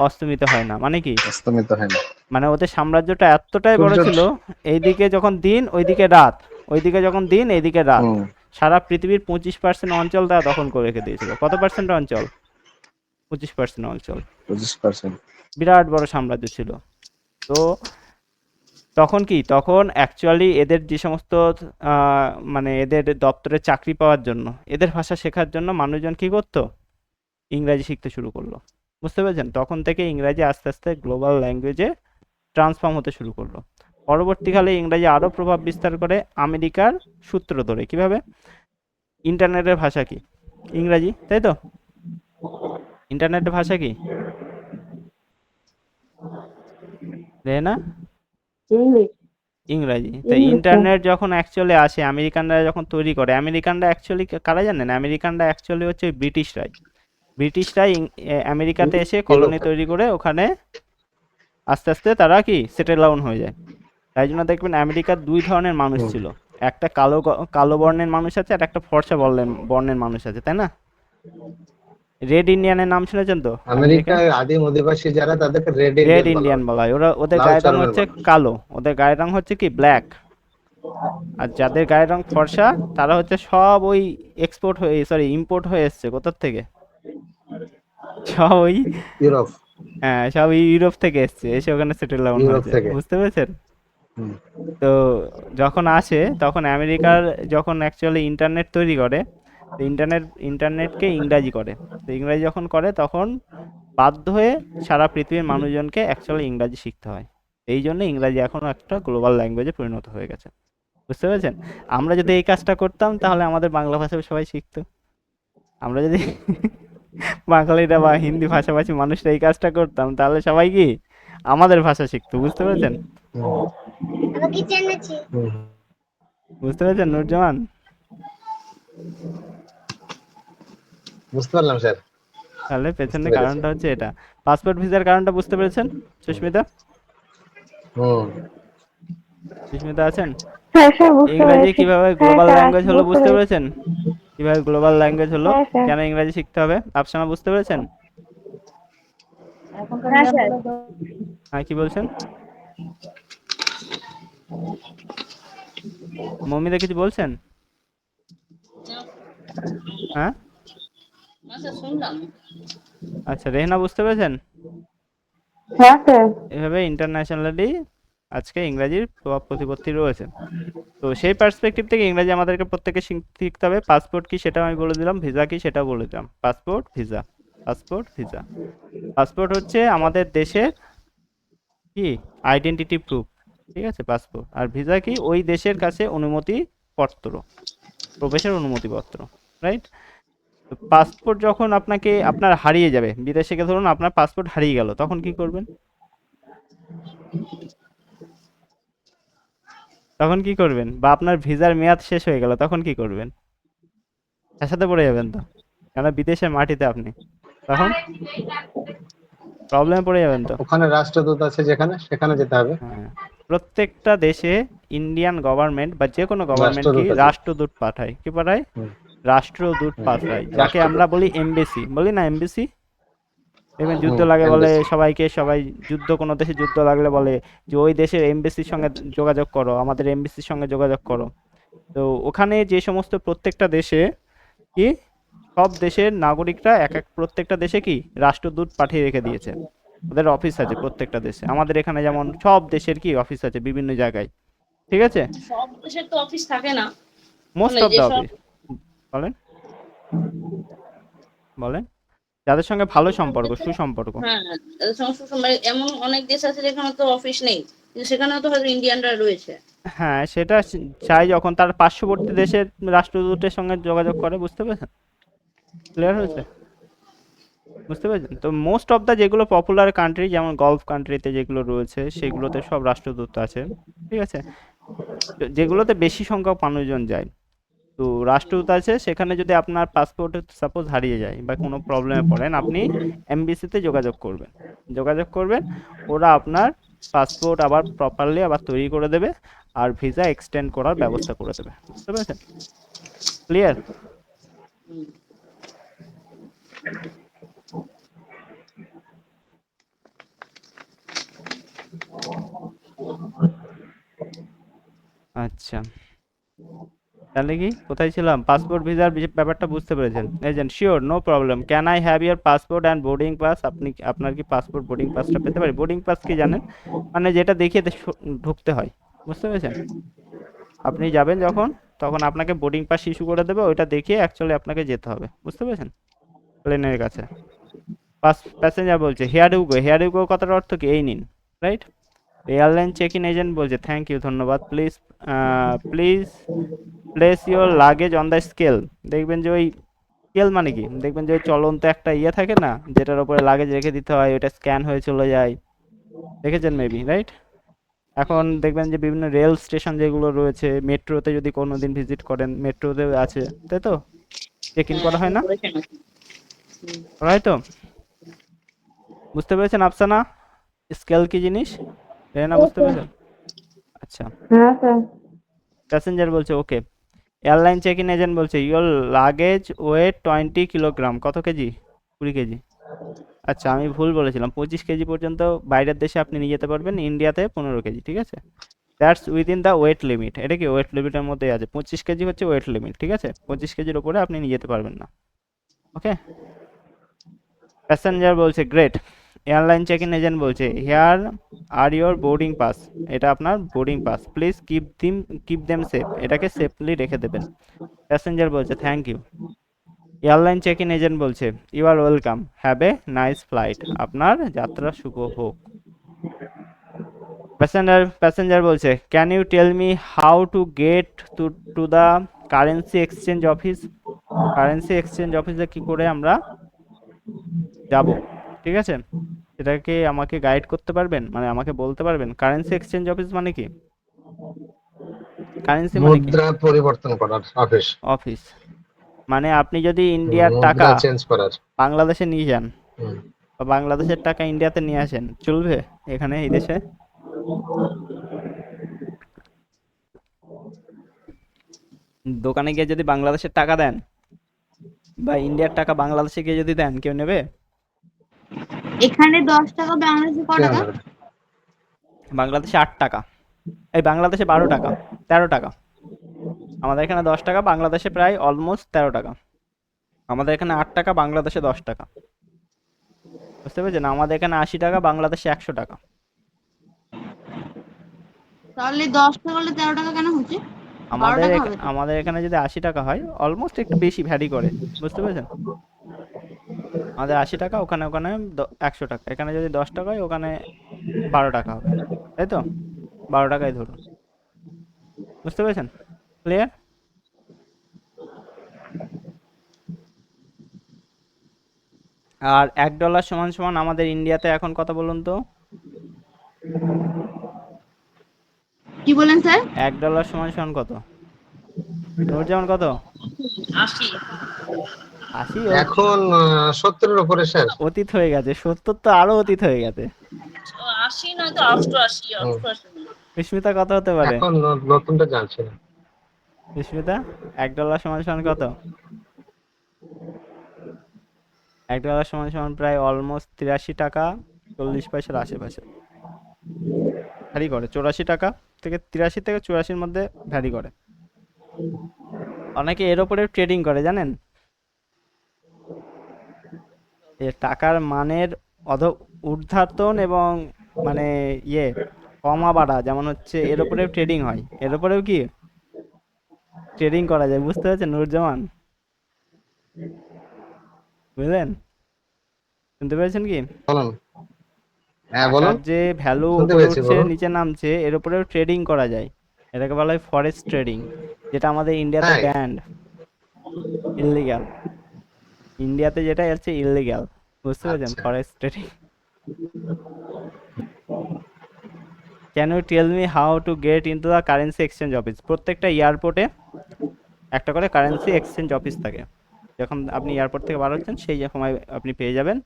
অস্তমিত হয় না। মানে কি? অস্তমিত হয় না। মানে ওদের সাম্রাজ্যটা এতটাই বড় সূর্য। ছিল, এইদিকে যখন দিন ওইদিকে রাত, ওইদিকে যখন দিন এইদিকে রাত। হুম। সারা পৃথিবীর 25% অঞ্চল তারা দখল করে রেখে দিয়েছিল। কত পার্সেন্ট অঞ্চল? 25% অঞ্চল। 25%। বিরাট বড় সাম্রাজ্য ছিল। তো তখন কি, তখন অ্যাকচুয়ালি এদের যে সমস্ত মানে এদের দপ্তরে চাকরি পাওয়ার জন্য, এদের ভাষা শেখার জন্য মানুষজন কি করতো, ইংরাজি শিখতে শুরু করলো। বুঝতে পেরেছেন? তখন থেকে ইংরাজি আস্তে আস্তে গ্লোবাল ল্যাঙ্গুয়েজে ট্রান্সফর্ম হতে শুরু করলো। পরবর্তীকালে ইংরাজি আরও প্রভাব বিস্তার করে আমেরিকার সূত্র ধরে। কিভাবে? ইন্টারনেটের ভাষা কি? ইংরাজি, তাই তো? ইন্টারনেটের ভাষা কি? তাই না? ইংলিশ। ইংরাজি। তো ইংলিশ স্যার। ইন্টারনেট যখন অ্যাকচুয়ালি আসে, আমেরিকানরা যখন তৈরি করে, আমেরিকানরা অ্যাকচুয়ালি কারা জানেন? আমেরিকানরা অ্যাকচুয়ালি হচ্ছে ব্রিটিশরাই। ব্রিটিশরাই আমেরিকাতে এসে ইউরোপ। কলোনি তৈরি করে ওখানে আস্তে আস্তে তারা কি সেটেল ডাউন হয়ে যায়। তাই জন্য দেখবেন আমেরিকার 2 ধরনের মানুষ হুম। ছিল, একটা কালো বর্ণের মানুষ আছে আর একটা ফর্সা বর্ণের মানুষ আছে, তাই না? রেড ইন্ডিয়ানের নাম শুনেছেন তো আমেরিকায়? আমেরিকার আদিম অধিবাসী যারা তাদেরকে রেড রেড ইন্ডিয়ান বলা ইন্ডিয়ান হতো। বলা হয়। ওদের লাল গায়ের রং চরমের হচ্ছে মানুষ। কালো, ওদের গায়ের রং হচ্ছে কি ব্ল্যাক। আর যাদের গায়ের রং ফর্সা তারা হচ্ছে সব ওই এক্সপোর্ট হয়ে, সরি ইম্পোর্ট হয়ে এসছে কোথার থেকে, সব ওই, ইউরোপ। হ্যাঁ, সব ইউরোপ থেকে এসছে, এসে ওখানে সেটেল ডাউন ইউরোপ হয়েছে। থেকে। বুঝতে পেরেছেন? হুম। তো যখন আসে তখন আমেরিকার যখন অ্যাকচুয়ালি ইন্টারনেট তৈরি করে, তো ইন্টারনেটকে ইংরাজি করে। তো ইংরাজি যখন করে তখন বাধ্য হয়ে সারা পৃথিবীর মানুষজনকে অ্যাকচুয়ালি ইংরাজি শিখতে হয়। এই জন্য ইংরাজি এখন একটা গ্লোবাল ল্যাঙ্গুয়েজে পরিণত হয়ে গেছে। বুঝতে পেরেছেন? আমরা যদি এই কাজটা করতাম তাহলে আমাদের বাংলা ভাষা সবাই শিখতো। আমরা যদি বাঙালিরা বা হিন্দি ভাষাভাষী মানুষরা এই কাজটা করতাম তাহলে সবাই কি আমাদের ভাষা শিখতো, বুঝতে পেরেছেন? হুম। বুঝতে পেরেছেন নুরজামান? বুঝতে পারলাম স্যার। তাহলে বুঝতে পেছনের পেরেছি। কারণটা হচ্ছে এটা। পাসপোর্ট ভিসার কারণটা বুঝতে পেরেছেন সুস্মিতা? হুম। সুস্মিতা আছেন? হ্যাঁ স্যার, বুঝতে ইংরাজি পেরেছি। কিভাবে হ্যাঁ গ্লোবাল স্যার, ল্যাঙ্গুয়েজ হলো বুঝতে বুঝতে পেরেছি। পেরেছেন? কিভাবে গ্লোবাল ল্যাঙ্গুয়েজ হলো, হ্যাঁ স্যার। কেন ইংরাজি শিখতে হবে, আফসানা বুঝতে পেরেছেন? হ্যাঁ স্যার। হ্যাঁ, কি বলছেন? মমিদা কিছু বলছেন? হ্যাঁ, না স্যার, শুনলাম। আচ্ছা, রেহনা বুঝতে পেরেছেন? হ্যাঁ স্যার। এভাবে ইন্টারন্যাশনালি আজকে ইংরাজির প্রভাব প্রতিপত্তি রয়েছে। তো সেই পার্সপেক্টিভ থেকে ইংরাজি আমাদেরকে প্রত্যেকে শিখতে হবে। পাসপোর্ট কি সেটাও আমি বলে দিলাম, ভিসা কি সেটাও বলে দিলাম। Passport visa, passport visa. Passport হচ্ছে আমাদের দেশের কি আইডেন্টিটি প্রুফ, ঠিক আছে পাসপোর্ট। আর ভিসা কি ওই দেশের কাছে অনুমতি পত্র, প্রবেশের অনুমতিপত্র, রাইট? তো পাসপোর্ট যখন আপনাকে আপনার হারিয়ে যাবে, বিদেশে গিয়ে ধরুন আপনার পাসপোর্ট হারিয়ে গেল, তখন কি করবেন? তখন কি করবেন? বা আপনার ভিসার মেয়াদ শেষ হয়ে গেল, তখন কি করবেন? সাথে পড়ে যাবেন তো, কেন বিদেশের মাটিতে আপনি, তখন প্রবলেমে পড়ে যাবেন তো। ওখানে রাষ্ট্রদূত আছে যেখানে, সেখানে যেতে হবে। হ্যাঁ, প্রত্যেকটা দেশে ইন্ডিয়ান গভর্নমেন্ট বা যে কোনো গভর্নমেন্ট কি রাষ্ট্রদূত আছে। রাষ্ট্রদূত পাঠায়, কি পাঠায়? হুম, রাষ্ট্রদূত হুম। পাঠায়, যাকে আমরা রাষ্ট্রদূত। বলি এমবেসি, বলি না এমবেসি? দেখবেন যুদ্ধ হুম, লাগে বলে এমবেসি। সবাইকে, সবাই যুদ্ধ, কোনো দেশে যুদ্ধ লাগলে বলে যে ওই দেশের এমবেসির সঙ্গে যোগাযোগ করো, আমাদের এমবেসির সঙ্গে যোগাযোগ করো। তো ওখানে যে সমস্ত প্রত্যেকটা দেশে কি সব দেশের নাগরিকরা এক এক প্রত্যেকটা দেশে কি রাষ্ট্রদূত পাঠিয়ে রেখে দিয়েছে, ওদের অফিস আছে প্রত্যেকটা দেশে। আমাদের এখানে যেমন সব দেশের কি অফিস আছে বিভিন্ন জায়গায়, ঠিক আছে? সব দেশের তো অফিস থাকে না, মোস্ট মানে অফ দ্য যেসব, অফিস। বলেন, বলেন, যাদের সঙ্গে ভালো সম্পর্ক, সুসম্পর্ক। হ্যাঁ, তাদের সঙ্গে সুসম্পর্ক। এমন অনেক দেশ আছে যেখানে তো অফিস নেই, কিন্তু সেখানেও তো হয়তো ইন্ডিয়ানরা রয়েছে। হ্যাঁ, সেটা চাই যখন তার পার্শ্ববর্তী দেশের রাষ্ট্রদূতের সঙ্গে যোগাযোগ করে, বুঝতে পেরেছেন? ক্লিয়ার ও, হয়েছে? বুঝতে পেরেছেন তো? মোস্ট অফ দ্য যেগুলো পপুলার কান্ট্রি, যেমন গলফ কান্ট্রিতে যেগুলো রয়েছে সেগুলোতে সব রাষ্ট্রদূত আছে, ঠিক আছে? যেগুলোতে বেশি সংখ্যক মানুষজন যায়, তো রাষ্ট্রদূত আছে সেখানে। যদি আপনার পাসপোর্ট সাপোজ হারিয়ে যায় বা কোনো প্রবলেমে পড়েন, আপনি এমবিসিতে যোগাযোগ করবেন, যোগাযোগ করবেন, ওরা আপনার পাসপোর্ট আবার প্রপারলি আবার তৈরি করে দেবে আর ভিসা এক্সটেন্ড করার ব্যবস্থা করে দেবে, বুঝতে পেরেছেন? ক্লিয়ার? হুম। আচ্ছা, তাহলে কি কোথায় ছিলাম? পাসপোর্ট ভিসার ব্যাপারটা বুঝতে পেরেছেন? Agent sure, no problem, can I have your passport and boarding pass? আপনি আপনার কি পাসপোর্ট বোর্ডিং পাসটা পেতে পারি? বোর্ডিং পাস কি জানেন? মানে যেটা দেখিয়ে ঢুকতে হয়, বুঝতে পেরেছেন? আপনি যাবেন যখন, তখন আপনাকে বোর্ডিং পাস ইস্যু করে দেবে, ওইটা দেখিয়ে অ্যাকচুয়ালি আপনাকে যেতে হবে, বুঝতে পেরেছেন? প্লেনের কাছে প্যাসেঞ্জার বলছে here you go, here you go কথার অর্থ কি? এই নিন, right? Airline check in agent বলছে থ্যাংক ইউ, ধন্যবাদ, please please place your luggage on the scale. দেখবেন যে ওই স্কেল মানে কি, দেখবেন যে ওই চলন্ত একটা ইয়ে থাকে না, যেটার উপরে লাগেজ রেখে দিতে হয়, ওটা স্ক্যান হয়ে চলে যায়, দেখেছেন মেবি, রাইট? এখন দেখবেন যে বিভিন্ন রেল স্টেশন যেগুলো রয়েছে, মেট্রোতে যদি কোনোদিন ভিজিট করেন, মেট্রোতে আছে, তাই তো? চেক ইন করা হয় হ্যাঁ, না? করেছেন নাকি? হুম। করা হয় তো? বুঝতে পেরেছেন আফসানা স্কেল কি জিনিস? না বুঝতে পেরেছেন? আচ্ছা, হ্যাঁ স্যার। প্যাসেঞ্জার বলছে ওকে। এয়ারলাইন চেক ইন এজেন্ট বলছে ইওর লাগেজ ওয়েট 20 কিলোগ্রাম, কত কেজি? 20 কেজি। আচ্ছা, আমি ভুল বলেছিলাম, 25 কেজি পর্যন্ত বাইরের দেশে আপনি নিয়ে যেতে পারবেন, ইন্ডিয়াতে 15 কেজি, ঠিক আছে? That's within the weight limit, এটা কি ওয়েট লিমিটের মধ্যে আছে, 25 কেজি হচ্ছে ওয়েট লিমিট, ঠিক আছে? 25 কেজির উপরে আপনি নিয়ে যেতে পারবেন না, ওকে? প্যাসেঞ্জার বলছে great. Airline check in agent বলছে here are your boarding pass, এটা আপনার boarding pass, please keep them safe, এটাকে সেফলি রেখে দেবেন। প্যাসেঞ্জার বলছে thank you. Airline check in agent বলছে you are welcome, have a nice flight, আপনার যাত্রা শুভ হোক। প্যাসেঞ্জার বলছে can you tell me how to get to the currency exchange office? Currency exchange অফিসে কি করে আমরা যাব, ঠিক আছে? সেটাকে আমাকে গাইড করতে পারবেন, মানে আমাকে বলতে পারবেন কারেন্সি এক্সচেঞ্জ অফিস মানে কি? কারেন্সি মানে কি? মুদ্রা পরিবর্তন করার অফিস। অফিস মানে আপনি যদি ইন্ডিয়ার টাকা মুদ্রা চেঞ্জ করার। বাংলাদেশে নিয়ে যান হুম। বা বাংলাদেশের টাকা ইন্ডিয়াতে নিয়ে আসেন, চলবে এখানে এই দেশে? দোকানে গিয়ে যদি বাংলাদেশের টাকা দেন বা ইন্ডিয়ার টাকা বাংলাদেশে গিয়ে যদি দেন, কেউ নেবে? এখানে 10 টাকা, বাংলাদেশে ক টাকা? বাংলাদেশে 8 টাকা, এই বাংলাদেশে 12 টাকা, 13 টাকা। আমাদের এখানে 10 টাকা, বাংলাদেশে প্রায় অলমোস্ট 13 টাকা। আমাদের এখানে 8 টাকা, বাংলাদেশে 10 টাকা। বুঝতে পেরেছেন? আমাদের এখানে 80 টাকা, বাংলাদেশে 100 টাকা। তাহলে 10 টাকা হলে 13 টাকা কেন হচ্ছে? 12 আমাদের টাকা হবে তো। আমাদের এখানে যদি 80 টাকা হয়, অলমোস্ট একটু বেশি ভ্যারি করে। বুঝতে পেরেছেন? আমাদের 80 টাকা, ওখানে 100 টাকা। এখানে যদি 10 টাকা হয়, ওখানে 12 টাকা হবে, তাই তো? 12 টাকাই ধরুন। বুঝতে পেরেছেন? ক্লিয়ার? আর $1 সমান সমান আমাদের ইন্ডিয়াতে এখন কত বলুন তো? কি বলেন স্যার? $1 সমান সমান কত? নূরজামান কত? 80। 80? এখন 70-এর উপরে স্যার। অতীত হয়ে গেছে, 70 তো আরো অতীত হয়ে গেছে। 80 নয় তো 88, 88। বিস্মিতা কত হতে পারে? এখন নতুনটা জানছি না। বিস্মিতা, $1 সমান সমান কত? $1 সমান সমান প্রায় অলমোস্ট 83 টাকা 40 পয়সার আশেপাশে ভ্যারি করে। 84 টাকা থেকে 83 থেকে 84-র মধ্যে ভ্যারি করে। অনেকে এর উপরে ট্রেডিং করে, জানেন? এই টাকার মানের ঊর্ধ্বতন এবং মানে কমা বাড়া, যেমন হচ্ছে এর উপরেও ট্রেডিং হয়, এর উপরেও কি ট্রেডিং করা যায়। বুঝতে পেরেছেন নূরজামান? বুঝলেন? শুনতে পেরেছেন কি? বলুন। হ্যাঁ বলুন। টাকার যে ভ্যালু শুনতে উপরে পেয়েছি, উঠছে বলুন। নিচে নামছে, এর উপরেও ট্রেডিং করা যায়। এটাকে বলা হয় ফরেক্স ট্রেডিং, যেটা আমাদের ইন্ডিয়াতে তাই? Banned, illegal. ইন্ডিয়াতে যেটা হচ্ছে ইললিগ্যাল। বুঝতে পেরেছেন? আচ্ছা। Forex trading. Can you tell me how to get into the currency exchange office? প্রত্যেকটা এয়ারপোর্টে একটা করে কারেন্সি এক্সচেঞ্জ অফিস থাকে। যখন আপনি এয়ারপোর্ট থেকে বার হচ্ছেন, সেই সময় আপনি পেয়ে যাবেন।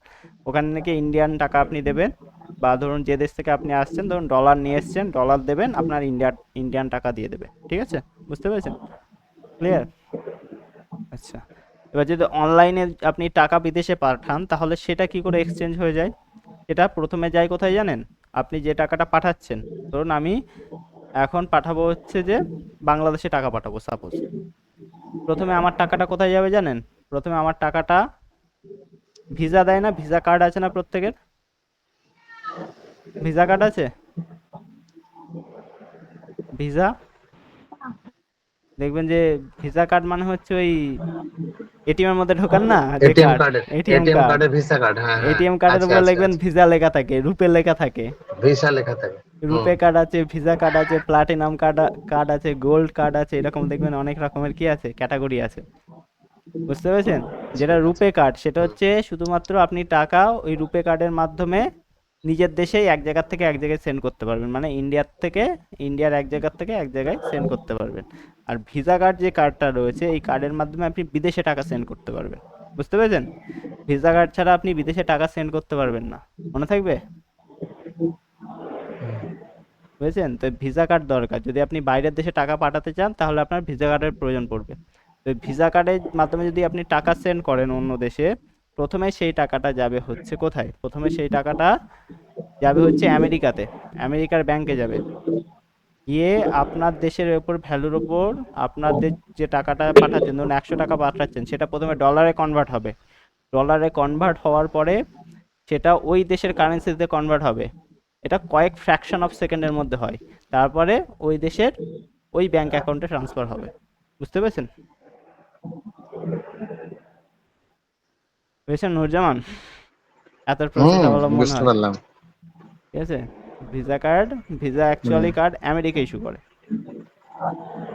ওখানে নাকি ইন্ডিয়ান টাকা আপনি দেবেন, বা ধরুন যে দেশ থেকে আপনি আসছেন, ধরুন ডলার নিয়ে এসছেন, ডলার দেবেন, আপনার ইন্ডিয়ান টাকা দিয়ে দেবে। ঠিক আছে? বুঝতে পেরেছেন? ক্লিয়ার? আচ্ছা, এবার যদি অনলাইনে আপনি টাকা বিদেশে পাঠান, তাহলে সেটা কি করে এক্সচেঞ্জ হয়ে যায়? সেটা প্রথমে যায় কোথায় জানেন? আপনি যে টাকাটা পাঠাচ্ছেন, ধরুন আমি এখন পাঠাবো হচ্ছে যে বাংলাদেশে টাকা পাঠাবো সাপোজ। প্রথমে আমার টাকাটা কোথায় যাবে জানেন? প্রথমে আমার টাকাটা ভিসা দেয় না? ভিসা কার্ড আছে না প্রত্যেকের? ভিসা কার্ড আছে? ভিসা দেখবেন যে ভিসা কার্ড মানে হচ্ছে ওই এটিএম এর মধ্যে ঢোকান না যে এটিএম কার্ড, কার্ডের এটিএম কার্ড। কার্ডের ভিসা কার্ড। হ্যাঁ হ্যাঁ। এটিএম কার্ডের আচ্ছা উপর আচ্ছা দেখবেন আচ্ছা। ভিসা লেখা থাকে, রুপে লেখা থাকে। ভিসা লেখা থাকে। রুপে কার্ড আছে, ভিসা কার্ড আছে, প্লাটিনাম কার্ড আছে, গোল্ড কার্ড আছে, এরকম দেখবেন অনেক রকমের কি আছে, ক্যাটাগরি আছে। বুঝতে পেরেছেন? যেটা রুপে কার্ড, সেটা হচ্ছে শুধুমাত্র আপনি টাকা ওই রুপে কার্ডের মাধ্যমে নিজের দেশেই এক জায়গা থেকে এক জায়গায় সেন্ড করতে পারবেন, মানে ইন্ডিয়ার এক জায়গা থেকে এক জায়গায় সেন্ড করতে পারবেন। আর ভিসা কার্ড যে কার্ডটা রয়েছে, এই কার্ডের মাধ্যমে আপনি বিদেশে টাকা সেন্ড করতে পারবেন। বুঝতে পেরেছেন? ভিসা কার্ড ছাড়া আপনি বিদেশে টাকা সেন্ড করতে পারবেন না, মনে থাকবে? বুঝেছেন? তো ভিসা কার্ড দরকার। যদি আপনি বাইরের দেশে টাকা পাঠাতে চান, তাহলে আপনার ভিসা কার্ডের প্রয়োজন পড়বে। তো ভিসা কার্ডের মাধ্যমে যদি আপনি টাকা সেন্ড করেন অন্য দেশে, প্রথমে সেই টাকাটা যাবে হচ্ছে কোথায়? প্রথমে সেই টাকাটা যাবে হচ্ছে আমেরিকাতে, আমেরিকার ব্যাংকে যাবে। গিয়ে আপনার দেশের ওপর ভ্যালুর ওপর আপনাদের যে টাকাটা পাঠাচ্ছেন, ধরুন 100 টাকা পাঠাচ্ছেন, সেটা প্রথমে ডলারে কনভার্ট হবে। ডলারে কনভার্ট হওয়ার পরে সেটা ওই দেশের কারেন্সিতে কনভার্ট হবে। এটা কয়েক ফ্র্যাকশন অফ সেকেন্ডের মধ্যে হয়। তারপরে ওই দেশের ওই ব্যাংক অ্যাকাউন্টে ট্রান্সফার হবে। বুঝতে পেরেছেন? বুঝেছেন নূরজামান? এত প্রসেস অবলম্বন বুঝতে হয়। পারলাম। ঠিক আছে? Visa actually card America issue করে।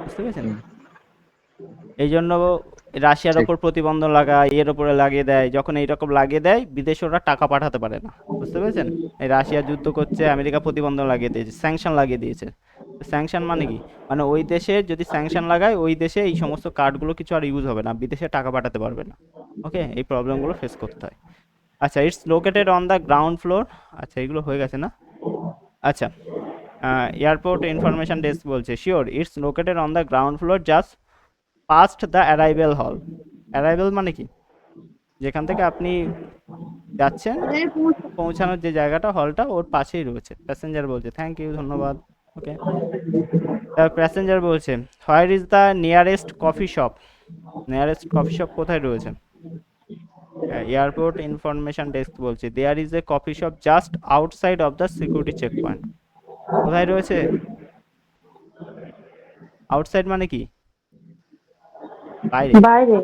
বুঝতে পেরেছেন? এই জন্য রাশিয়ার ঠিক। ওপর প্রতিবন্ধ লাগায়, এর ওপরে লাগিয়ে দেয়, যখন এইরকম লাগিয়ে দেয় বিদেশে ওরা টাকা পাঠাতে পারে না, বুঝতে পেরেছেন? এই রাশিয়া যুদ্ধ করছে, আমেরিকা প্রতিবন্ধ লাগিয়ে দিয়েছে, স্যাংশন লাগিয়ে দিয়েছে। স্যাংশন মানে কি? মানে ওই দেশে যদি স্যাংশন লাগায়, ওই দেশে এই সমস্ত কার্ডগুলো কিছু আর ইউজ হবে না, বিদেশে টাকা পাঠাতে পারবে না। ওকে, এই প্রবলেমগুলো ফেস করতে হয়। আচ্ছা, it's located on the ground floor. আচ্ছা, এগুলো হয়ে গেছে না? আচ্ছা, এয়ারপোর্ট ইনফরমেশন ডেস্ক বলছে sure it's located on the ground floor just past the arrival হল। অ্যারাইভেল মানে কি? যেখান থেকে আপনি যাচ্ছেন, পৌঁছানোর যে জায়গাটা, হলটা ওর পাশেই রয়েছে। প্যাসেঞ্জার বলছে থ্যাংক ইউ, ধন্যবাদ। ওকে, প্যাসেঞ্জার বলছে where is the nearest coffee shop. Nearest coffee shop কোথায় রয়েছে? এয়ারপোর্ট ইনফরমেশন ডেস্ক বলছে there is a coffee shop just outside of the security check point. কোথায় রয়েছে? আউটসাইড মানে কি? বাইরে। বাইরে।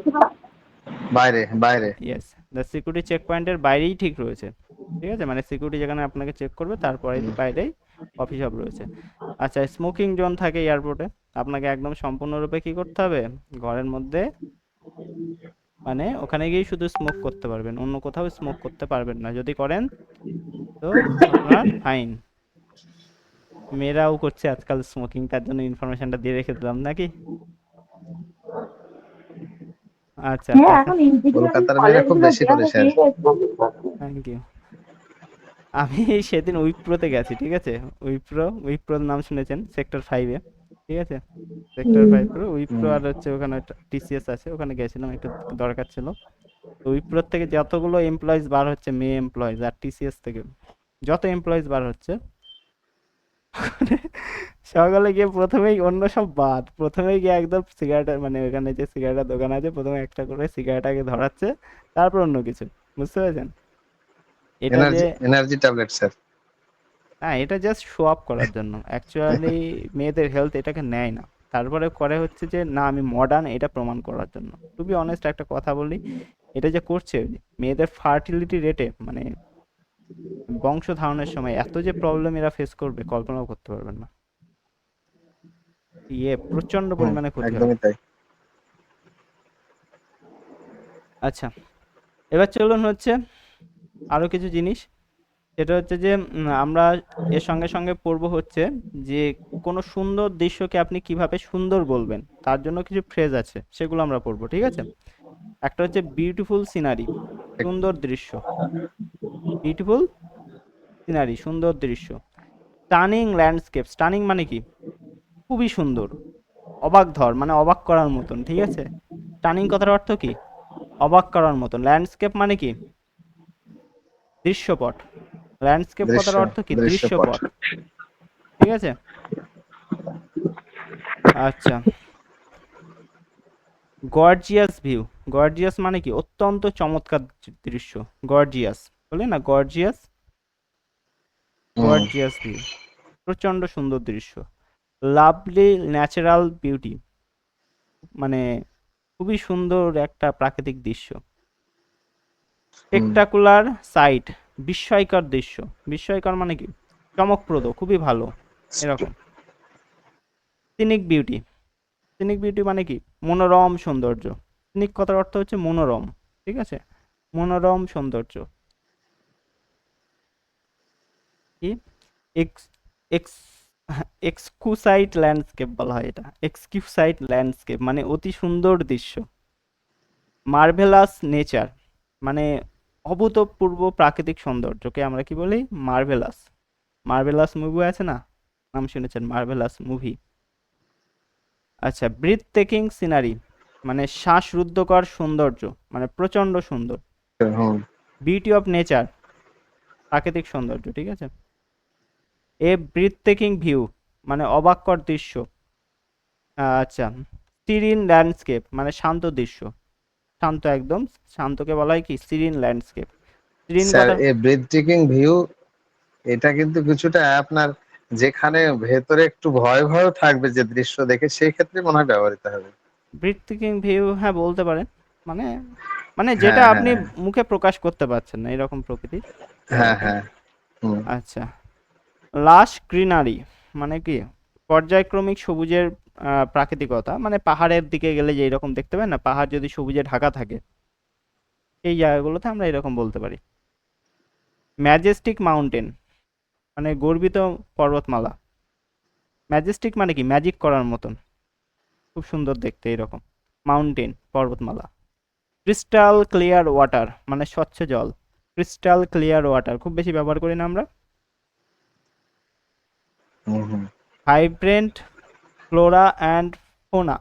বাইরে বাইরে। ইয়েস, দ্য সিকিউরিটি চেক পয়েন্টের বাইরেই ঠিক রয়েছে। ঠিক আছে, মানে সিকিউরিটি যেখানে আপনাকে চেক করবে তারপরে বাইরেই কফি শপ রয়েছে। আচ্ছা, স্মোকিং জোন থাকে এয়ারপোর্টে, আপনাকে একদম সম্পূর্ণরূপে কি করতে হবে? ঘরের মধ্যে, মানে ওখানে গিয়ে শুধু স্মোক করতে পারবেন, অন্য কোথাও স্মোক করতে পারবেন না। যদি করেন তো আপনার ফাইন। মেয়েরাও করছে আজকাল স্মোকিং, তার জন্য ইনফরমেশনটা দিয়ে রেখে দিলাম নাকি? আচ্ছা, হ্যাঁ, এখন ইঞ্জিনিয়ারিং কলকাতার মেয়েরা খুব কলেজগুলো বেশি করে স্যার। Thank you. আমি সেদিন উইপ্রোতে গেছি, ঠিক আছে? উইপ্রোর নাম শুনেছেন? সেক্টর 5-এ, ঠিক আছে? সেক্টর 5 প্রো উইপ্রো, আর হচ্ছে ওখানে টিসিএস আছে, ওখানে গেছিলাম, একটু দরকার ছিল। তো উইপ্রোর থেকে যতগুলো এমপ্লয়িজ বার হচ্ছে, মেয়ে এমপ্লয়িজ, আর টিসিএস থেকে যত এমপ্লয়িজ বার হচ্ছে, সকালে গিয়ে প্রথমেই অন্য সব বাদ, প্রথমেই গিয়ে একদম সিগারেট, মানে ওখানে যে সিগারেটের দোকান আছে, প্রথমে একটা করে সিগারেট আগে ধরাচ্ছে, তারপর অন্য কিছু, বুঝতে পেরেছেন? এটা যে, এনার্জি ট্যাবলেট স্যার। হ্যাঁ, এটা জাস্ট শো আপ করার জন্য, অ্যাকচুয়ালি মেয়েদের হেলথ এটাকে নেয় না। তারপরে করে হচ্ছে যে না আমি মডার্ন, এটা প্রমাণ করার জন্য। টু বি অনেস্ট একটা কথা বলি, এটা যে করছে মেয়েদের ফার্টিলিটি রেটে, মানে বংশ ধারণের সময় এত যে প্রবলেম এরা ফেস করবে কল্পনাও করতে পারবেন না। প্রচন্ড পরিমাণে ক্ষতি হয়। একদমই তাই। আচ্ছা, এবার চলুন হচ্ছে আরো কিছু জিনিস। সেটা হচ্ছে যে আমরা এর সঙ্গে সঙ্গে পড়বো হচ্ছে যে কোনো সুন্দর দৃশ্যকে আপনি কিভাবে সুন্দর বলবেন, তার জন্য কিছু ফ্রেজ আছে, সেগুলো আমরা পড়বো, ঠিক আছে? একটা হচ্ছে বিউটিফুল সিনারি, সুন্দর দৃশ্য। বিউটিফুল সিনারি, সুন্দর দৃশ্য। স্টানিং ল্যান্ডস্কেপ, স্টানিং মানে কি? খুবই সুন্দর। অবাক ধর মানে অবাক করার মতন, ঠিক আছে? স্টানিং কথার অর্থ কি? অবাক করার মতন। ল্যান্ডস্কেপ মানে কি? দৃশ্যপট। ল্যান্ডস্কেপ কথার অর্থ কি? দৃশ্যপট, ঠিক আছে? আচ্ছা, গর্জিয়াস ভিউ। গর্জিয়াস মানে কি? অত্যন্ত চমৎকার দৃশ্য। গর্জিয়াস বলে না, গর্জিয়াস, গর্জিয়াস ভিউ, প্রচন্ড সুন্দর দৃশ্য। লাভলি ন্যাচারাল বিউটি, মানে খুবই সুন্দর একটা প্রাকৃতিক দৃশ্য। স্পেকটাকুলার সাইট, বিস্ময়কর দৃশ্য। বিস্ময়কর মানে কি? চমকপ্রদ, খুবই ভালো, এরকম। সিনিক বিউটি, সিনিক বিউটি মানে কি? মনোরম সৌন্দর্য। সিনিক কথার অর্থ হচ্ছে মনোরম, ঠিক আছে? মনোরম সৌন্দর্য। কি? এক্স এক্স এক্সকুসাইট ল্যান্ডস্কেপ বলা হয় এটা। এক্সকিউসাইট ল্যান্ডস্কেপ মানে অতি সুন্দর দৃশ্য। মার্ভেলাস নেচার মানে অভূতপূর্ব প্রাকৃতিক সৌন্দর্যকে আমরা কি বলি? মার্ভেলাস। মার্ভেলাস মুভি আছে না, নাম শুনেছেন? Marvellous movie. আচ্ছা, ব্রিথ টেকিং সিনারি মানে শ্বাসরুদ্ধকর সৌন্দর্য, মানে প্রচন্ড সুন্দর। বিউটি অফ নেচার, প্রাকৃতিক সৌন্দর্য, ঠিক আছে? এ ব্রিথ টেকিং ভিউ মানে অবাককর দৃশ্য। আচ্ছা, সিরিন ল্যান্ডস্কেপ মানে শান্ত দৃশ্য। শান্ত, একদম শান্তকে বলা হয় কি? সিরিন ল্যান্ডস্কেপ। সিরিন স্যার কথা, এই ব্রিথ টেকিং ভিউ, এটা কিন্তু কিছুটা আপনার যেখানে ভেতরে একটু ভয় ভয় থাকবে যে দৃশ্য দেখে, সেই ক্ষেত্রে মনে হয় ব্যবহৃত হবে। ব্রিথ টেকিং ভিউ, হ্যাঁ বলতে পারেন। মানে মানে হ্যাঁ যেটা হ্যাঁ আপনি মুখে প্রকাশ করতে পারছেন না, এরকম প্রকৃতির, হ্যাঁ এরকম। হ্যাঁ। আচ্ছা, লাশ গ্রিনারি মানে কি? পর্যায়ক্রমিক সবুজের প্রাকৃতিকতা, মানে পাহাড়ের দিকে গেলে যে এরকম দেখতে পাই না, পাহাড় যদি সবুজে ঢাকা থাকে, এই জায়গাগুলোতে আমরা এরকম বলতে পারি। ম্যাজেস্টিক মাউন্টেন মানে গর্বিত পর্বতমালা। ম্যাজেস্টিক মানে কি, ম্যাজিক করার মতন, খুব সুন্দর দেখতে এরকম। মাউন্টেন পর্বতমালা। ক্রিস্টাল ক্লিয়ার ওয়াটার মানে স্বচ্ছ জল। ক্রিস্টাল ক্লিয়ার ওয়াটার খুব বেশি ব্যবহার করি না আমরা। Hmm hmm. Vibrant flora and fauna.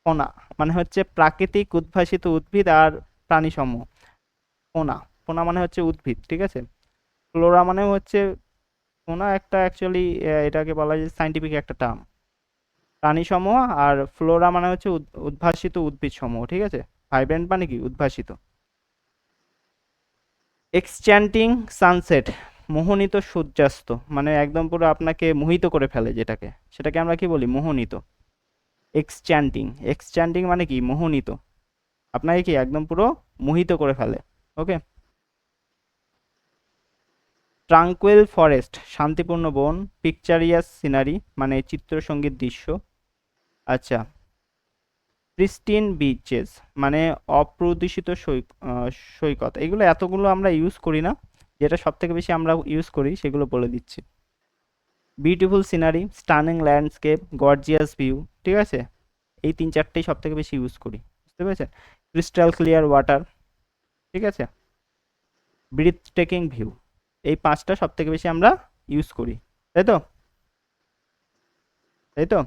Fauna মানে হচ্ছে প্রাকৃতিক উদ্ভাসিত উদ্ভিদ আর প্রাণীসমূহ। ফোনা, ফোনা মানে হচ্ছে উদ্ভিদ, ঠিক আছে। ফ্লোরা মানে হচ্ছে, ফোনা একটা অ্যাকচুয়ালি এটাকে বলা যায় সাইন্টিফিক একটা টার্ম, প্রাণীসমূহ। আর ফ্লোরা মানে হচ্ছে উদ্ভাসিত উদ্ভিদ সমূহ, ঠিক আছে। ভাইব্রেন্ট মানে কি, উদ্ভাসিত। এক্সচ্যান্টিং সানসেট মোহনীত সূর্যাস্ত, মানে একদম পুরো আপনাকে মোহিত করে ফেলে যেটাকে, সেটাকে আমরা কি বলি, মোহনীত। এক্সচ্যান্টিং, এক্সচ্যান্টিং মানে কি, মোহনীত, আপনাকে কি একদম পুরো মোহিত করে ফেলে। ওকে। ট্রাঙ্কুইল ফরেস্ট শান্তিপূর্ণ বন। পিকচারিয়াস সিনারি মানে চিত্রসঙ্গীত দৃশ্য। আচ্ছা। প্রিস্টিন বিচেস মানে অপ্রদূষিত সৈকত। এগুলো এতগুলো আমরা ইউজ করি না, যেটা সব থেকে বেশি আমরা ইউজ করি সেগুলো বলে দিচ্ছি। Beautiful scenery, stunning landscape, gorgeous view, ঠিক আছে। এই 3-4টেই সব থেকে বেশি ইউজ করি, বুঝতে পেরেছেন। ক্রিস্টাল ক্লিয়ার ওয়াটার, ঠিক আছে। ব্রিথ টেকিং ভিউ, এই 5টা সব থেকে বেশি আমরা ইউজ করি, তাই তো, তাই তো।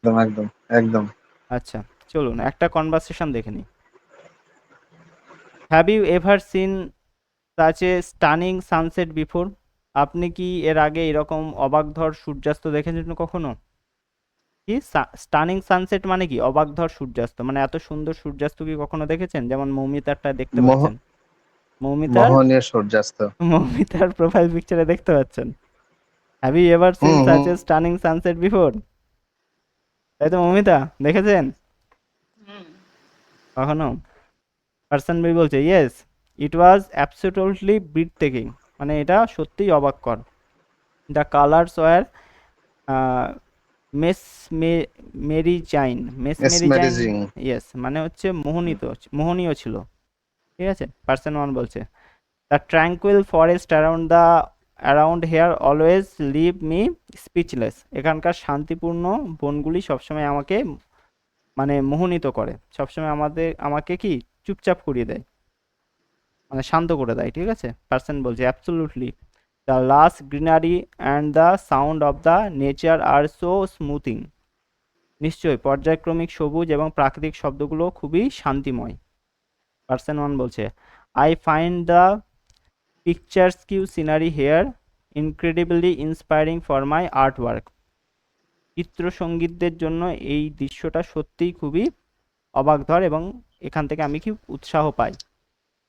একদম একদম একদম। আচ্ছা, চলুন একটা কনভারসেশন দেখে নিই। Have you ever seen such a stunning sunset before? আপনি কি এর আগে এরকম অবাকধর সূর্যাস্ত দেখেছেন কখনো? কি স্টানিং সানসেট মানে কি, অবাকধর সূর্যাস্ত, মানে এত সুন্দর সূর্যাস্ত কি কখনো দেখেছেন? যেমন মৌমিতারটা দেখতে মোহ পাচ্ছেন, মৌমিতার মোহনীয় সূর্যাস্ত। মৌমিতার প্রোফাইল পিকচারে দেখতে পাচ্ছেন। Have you ever seen hmm such hmm. A stunning sunset before? তাই তো মৌমিতা, দেখেছেন হুম। কখনো? পার্সন বি বলছে yes, it was absolutely breathtaking, মানে এটা সত্যিই অবাককর। The colours were mesmerising, mesmerising, mesmerising. Yes মানে হচ্ছে মোহনীত, মোহনীয় ছিল, ঠিক আছে। পার্সন ওয়ান বলছে the tranquil forest around here always leave me speechless. এখানকার শান্তিপূর্ণ বনগুলি সবসময় আমাকে মানে মোহিত করে, সবসময় আমাকে কি চুপচাপ করিয়ে দেয়, মানে শান্ত করে দেয়, ঠিক আছে। পার্সন বলছে absolutely, the last greenery and the sound of the nature are so smoothing. নিশ্চয়ই পর্যায়ক্রমিক সবুজ এবং প্রাকৃতিক শব্দগুলো খুবই শান্তিময়। পার্সন ওয়ান বলছে I find the picturesque scenery here incredibly inspiring for my art work. চিত্রসঙ্গীতদের জন্য এই দৃশ্যটা সত্যিই খুবই অবাকধর এবং এখান থেকে আমি কি উৎসাহ পাই।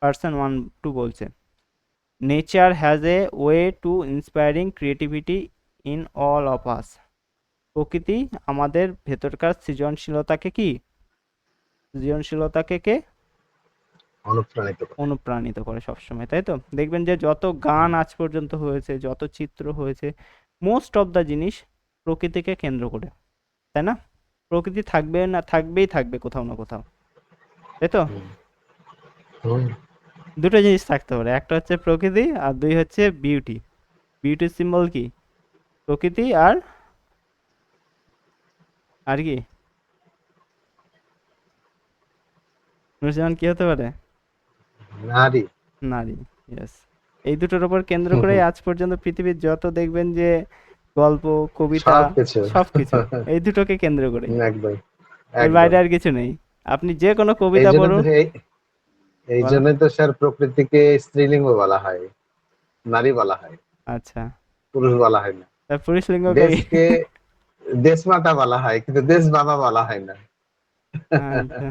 পার্সন ওয়ান টু বলছে nature has a way to inspiring creativity in all of us. প্রকৃতি আমাদের ভেতরকার সৃজনশীলতাকে কে অনুপ্রাণিত করে। অনুপ্রাণিত করে সবসময়, তাই তো। দেখবেন যে যত গান আজ পর্যন্ত হয়েছে, যত চিত্র হয়েছে, মোস্ট অফ দ্য জিনিস প্রকৃতিকে কেন্দ্র করে, তাই না। প্রকৃতি থাকবে না, থাকবেই থাকবে কোথাও না কোথাও, তাই তো। হুম। দুটো জিনিস থাকতে পারে, একটা হচ্ছে প্রকৃতি আর দুই হচ্ছে বিউটি। বিউটির সিম্বল কি, প্রকৃতি আর আর কি নুরজাহান, কি হতে পারে? নারী। নারী, ইয়েস। এই দুটোর উপর কেন্দ্র করে আজ পর্যন্ত পৃথিবীর যত দেখবেন যে গল্প, কবিতা, সবকিছু। সবকিছু এই দুটোকে কেন্দ্র করে, একদম এর একদম। বাইরে আর কিছু নেই। আপনি যে কোনো এই কবিতা জন্য পড়ুন। তো এই বলো। জন্যই তো স্যার প্রকৃতিকে স্ত্রীলিঙ্গ বলা হয়, নারী বলা হয়, আচ্ছা, পুরুষ বলা হয় না। তার পুরুষ লিঙ্গকে দেশকে দেশমাতা বলা হয় কিন্তু দেশ বাবা বলা হয় না। আচ্ছা,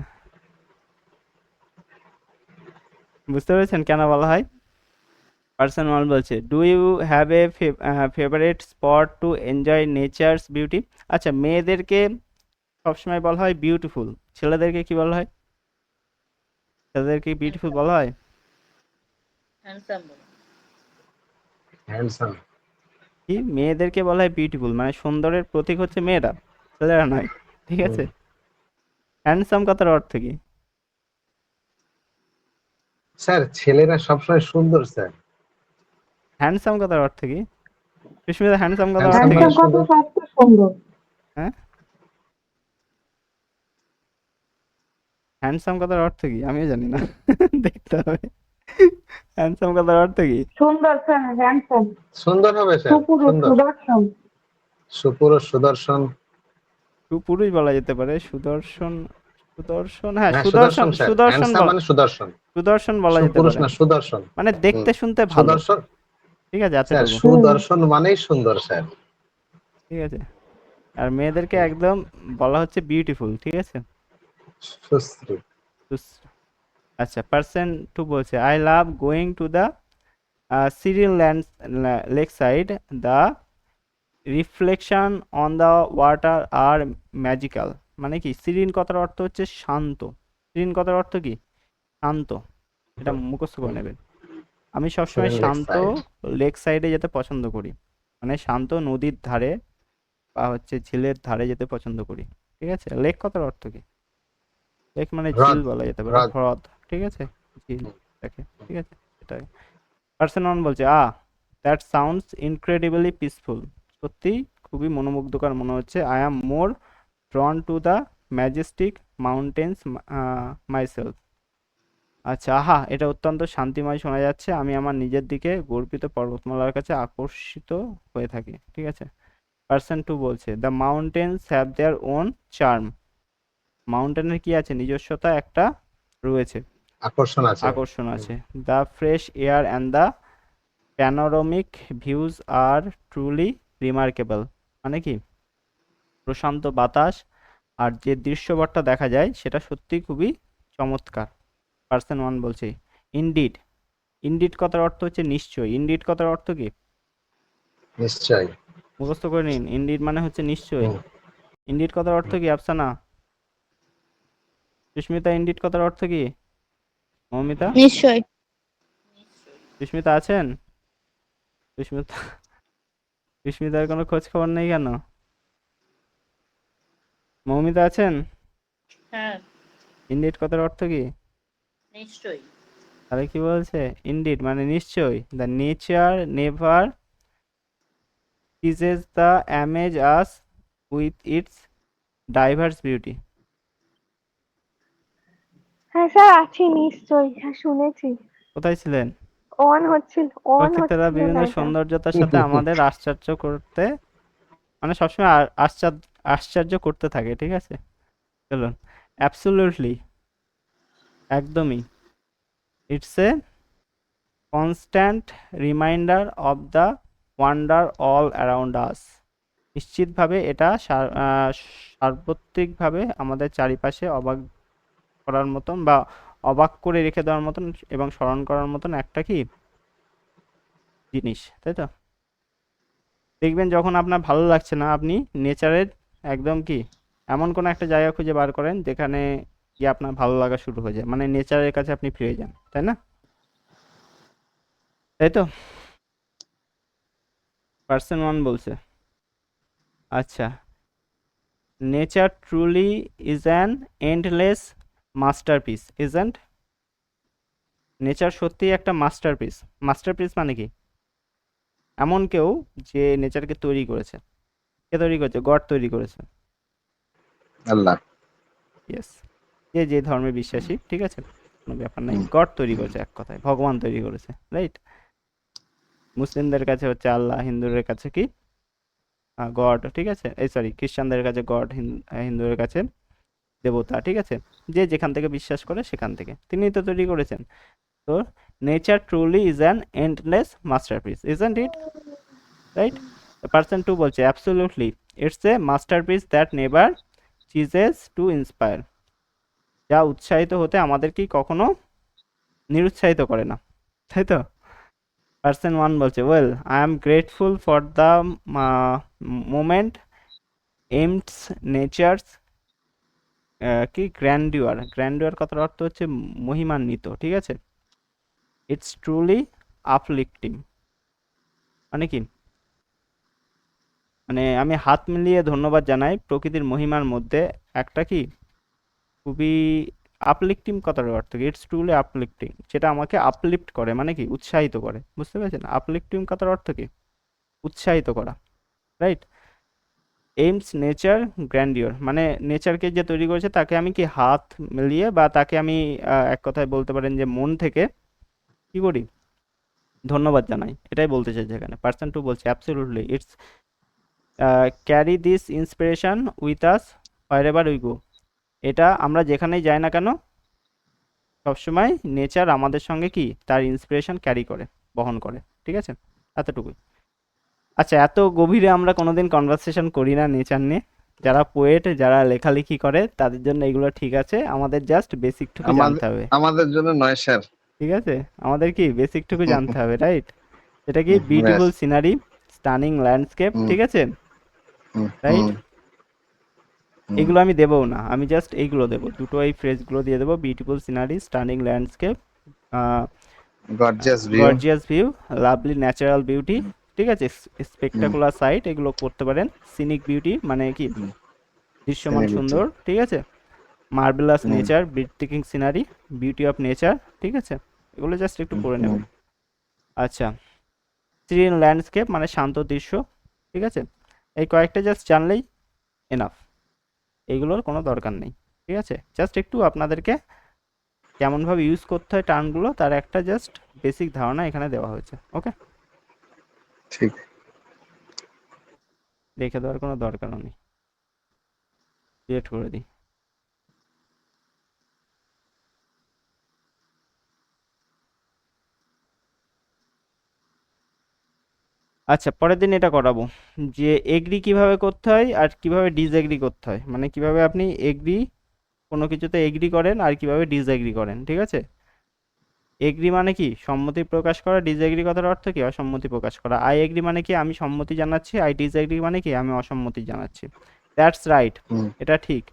বুঝতে পেরেছেন কেন বলা হয়? পার্সন ওয়ান বলছে do you have a favourite spot to enjoy nature's beauty? আচ্ছা, মেয়েদেরকে সবসময় বলা হয় বিউটিফুল, ছেলেদেরকে কি বলা হয়? ছেলেদেরকে বিউটিফুল বলা হয়? হ্যান্ডসাম। হ্যান্ডসাম। কি, মেয়েদেরকে বলা হয় বিউটিফুল, মানে সুন্দরের প্রতীক হচ্ছে মেয়েরা, ছেলেরা নয়। ঠিক আছে। হ্যান্ডসাম কথার অর্থ কি? স্যার ছেলেরা সবসময় সুন্দর স্যার। হ্যান্ডসাম কথার অর্থ কি? সুস্মিতা, হ্যান্ডসাম কথার অর্থ হ্যান্ডসাম কি? মানে হ্যান্ডসাম কত সুন্দর। স্বাস্থ্য সুন্দর। হ্যাঁ, হ্যান্ডসাম কথার অর্থ কি? আমিও জানি না, দেখতে হবে। হ্যান্ডসাম কথার অর্থ কি? সুন্দর স্যার, হ্যান্ডসাম, সুন্দর হবে স্যার, সুপুরুষ, সুন্দর। সুদর্শন। সুপুরুষ, সুদর্শন। সুপুরুষ বলা যেতে পারে, সুদর্শন। সুদর্শন, হ্যাঁ, হ্যাঁ সুদর্শন, সুদর্শন স্যার, সুদর্শন হ্যান্ডসাম বলা, মানে সুদর্শন। সুদর্শন বলা যেতে সুপুরুষ পারে। না, সুদর্শন। মানে হুম। দেখতে শুনতে ভালো, সুদর্শন ঠিক আছে, স্যার, এতটুকু। সুদর্শন মানেই সুন্দর স্যার। ঠিক আছে। আর মেয়েদেরকে একদম বলা হচ্ছে বিউটিফুল, ঠিক আছে। সুশ্রী। আচ্ছা, পার্সন টু বলছে I love going to the serene land lake side, the reflection on the water are magical. মানে কি, সিরিন কথার অর্থ হচ্ছে শান্ত। সিরিন কথার অর্থ কি? শান্ত। এটা মুখস্থ করে নেবেন। আমি সবসময় সিরিল লেক শান্ত সাইড। লেক সাইডে যেতে পছন্দ করি, মানে শান্ত নদীর ধারে বা হচ্ছে ঝিলের ধারে যেতে পছন্দ করি। ঠিক আছে। লেক কথার অর্থ কি? লেক মানে ঝিল হ্রদ। বলা যেতে পারে, হ্রদ। হ্রদ। ঠিক আছে, ঝিল দেখে, ঠিক আছে, সেটাই। পার্সন ওয়ান বলছে দ্যাট সাউন্ডস ইনক্রেডিবলি পিসফুল। সত্যি খুবই মনোমুগ্ধকর মনে হচ্ছে। I am more ড্রন to the Majestic mountains myself. আচ্ছা, এটা অত্যন্ত শান্তিময় শোনা যাচ্ছে। আমি আমার নিজের দিকে গর্বিত পর্বতমালার কাছে আকর্ষিত হয়ে থাকি। ঠিক আছে। পার্সন টু বলছে the mountains have their own charm. মাউন্টেনের কি আছে? নিজস্বতা একটা রয়েছে, আকর্ষণ আছে। আকর্ষণ আছে। The fresh air and the panoramic views are truly remarkable. মানে কি, প্রশান্ত বাতাস আর যে দৃশ্যপটটা দেখা যায় সেটা সত্যি খুবই চমৎকার। পার্সন ওয়ান বলছে ইনডিড। ইনডিড কথার অর্থ হচ্ছে নিশ্চয়। ইনডিড কথার অর্থ কি? নিশ্চয়। মুখস্থ করে নিন। ইনডিড মানে হচ্ছে নিশ্চয়। হুম। ইনডিড কথার অর্থ কি আফসানা? সুস্মিতা, ইনডিড কথার অর্থ কি? মৌমিতা? নিশ্চয়। সুস্মিতা আছেন? সুস্মিতা, সুস্মিতার কোনো খোঁজ খবর নেই কেন? মৌমিতা আছেন? হ্যাঁ, ইনডিড কথার অর্থ কি? নিশ্চয়ই। তাহলে কি বলছে? ইনডিড মানে নিশ্চয়। The nature never teases the amaze us with its diverse beauty. হ্যাঁ স্যার, আছি নিশ্চয়ই, হ্যাঁ শুনেছি। কোথায় ছিলেন? অন প্রকৃতির হচ্ছিল বিভিন্ন না এটা। সৌন্দর্যতার সাথে আমাদের আশ্চর্য করতে, মানে সবসময় আশ্চর্য আশ্চর্য করতে থাকে। ঠিক আছে, চলুন। অ্যাবসলিউটলি, একদমই। It's a constant reminder of the wonder all around us. নিশ্চিতভাবে এটা সার্বত্রিকভাবে আমাদের চারিপাশে অবাক করার মতন বা অবাক করে রেখে দেওয়ার মতন এবং স্মরণ করার মতন একটা কি জিনিস, তাই তো? দেখবেন যখন আপনার ভালো লাগছে না, আপনি নেচারের একদম কি এমন কোনো একটা জায়গা খুঁজে বার করেন যেখানে গিয়ে আপনার ভালো লাগা শুরু হয়ে যায়, মানে নেচারের কাছে আপনি ফিরে যান, তাই না? তাই তো। পার্সন ওয়ান বলছে আচ্ছা, nature truly is an endless masterpiece, isn't? Nature সত্যিই একটা মাস্টারপিস। মাস্টারপিস মানে কি? এমন কেউ যে নেচারকে তৈরি করেছে। কে তৈরি করেছে? গড তৈরি করেছে। আল্লাহ। ইয়েস, যে যে ধর্মে বিশ্বাসী, ঠিক আছে, কোনো ব্যাপার নাই। গড তৈরি করেছে, এক কথায় ভগবান তৈরি করেছে, রাইট? মুসলিমদের কাছে হচ্ছে আল্লাহ, হিন্দুদের কাছে কি গড, ঠিক আছে, এই সরি, খ্রিস্টানদের কাছে গড, হিন্দুদের কাছে দেবতা, ঠিক আছে। যে যেখান থেকে বিশ্বাস করে সেখান থেকে তিনিই তো তৈরি করেছেন। তো nature truly is an endless masterpiece, isn't it? Right? Person two বলছে absolutely, it's a masterpiece that never ceases to inspire. যা উৎসাহিত হতে আমাদের কি কখনো নিরুৎসাহিত করে না, তাই তো? পার্সন ওয়ান বলছে well, I am grateful for the moment aims nature's কি গ্র্যান্ডিওর। গ্র্যান্ডিওর কথার অর্থ হচ্ছে মহিমান্বিত, ঠিক আছে। ইটস ট্রুলি আপলিফটিং, মানে কি মানে আমি হাত মিলিয়ে ধন্যবাদ জানাই প্রকৃতির মহিমার মধ্যে একটা কি খুবই আপলিফটিং কথার অর্থ কি, ইটস ট্রুলি আপলিফটিং, যেটা আমাকে আপলিফট করে মানে কি উৎসাহিত করে, বুঝতে পেরেছেন? আপলিফটিং কথার অর্থ কি, উৎসাহিত করা, রাইট? এইমস নেচার গ্র্যান্ডিওর, মানে নেচারকে যে তৈরি করেছে তাকে আমি কি হাত মিলিয়ে বা তাকে আমি এক কথায় বলতে পারেন যে মন থেকে কি করি, ধন্যবাদ জানাই, এটাই বলতে চাইছে এখানে। পার্সন টু বলছে absolutely it's carry this inspiration with us where ever we go, এটা আমরা যেখানেই যাই না কেন সবসময় নেচার আমাদের সঙ্গে কি তার ইন্সপিরেশন ক্যারি করে, বহন করে, ঠিক আছে? এতটুকুই। আচ্ছা, এত গভীরে আমরা কোনোদিন কনভারসেশন করি না নেচার নিয়ে। যারা পোয়েট, যারা লেখালেখি করে তাদের জন্য এগুলো ঠিক আছে, আমাদের জাস্ট বেসিকটুকু জানতে হবে, আমাদের জন্য নয় স্যার। ঠিক আছে? আমাদের কি বেসিকটুকু জানতে হবে, রাইট? এটা কি বিউটিফুল সিনারি, স্টানিং ল্যান্ডস্কেপ, ঠিক আছে, রাইট? এগুলো আমি দেবও না, আমি জাস্ট এইগুলো দেবো, দুটো এই ফ্রেজগুলো দিয়ে দেবো, beautiful scenery, stunning landscape, gorgeous view, lovely natural beauty, ঠিক আছে, স্পেকটাকুলার সাইট, এগুলো করতে পারেন। সিনিক বিউটি মানে কি দৃশ্যমান সুন্দর, ঠিক আছে, marvellous nature, breathtaking scenery, beauty of nature, ঠিক আছে, এগুলো জাস্ট একটু পড়ে নেবেন। আচ্ছা, সিরিয়ান ল্যান্ডস্কেপ মানে শান্ত দৃশ্য, ঠিক আছে, এই কয়েকটা জাস্ট জানলেই এনাফ, এইগুলোর কোনো দরকার নেই, ঠিক আছে? জাস্ট একটু আপনাদেরকে কেমনভাবে ইউজ করতে হয় টার্মগুলো তার একটা জাস্ট বেসিক ধারণা এখানে দেওয়া হয়েছে, ওকে? ঠিক, রেখে দেওয়ার কোনো দরকারও নেই, ক্রিয়েট করে দিই। আচ্ছা, পরের দিন এটা করাবো যে এগ্রি কিভাবে করতে হয় আর কিভাবে ডিসএগ্রি করতে হয়, মানে কিভাবে আপনি এগ্রি কোনো কিছুতে এগ্রি করেন আর কিভাবে ডিসএগ্রি করেন, ঠিক আছে? এগ্রি মানে কি সম্মতি প্রকাশ করা, ডিসএগ্রি কথার অর্থ কি অসম্মতি প্রকাশ করা। আই এগ্রি মানে কি আমি সম্মতি জানাচ্ছি, আই ডিসএগ্রি মানে কি আমি অসম্মতি জানাচ্ছি। দ্যাটস রাইট, এটা ঠিক,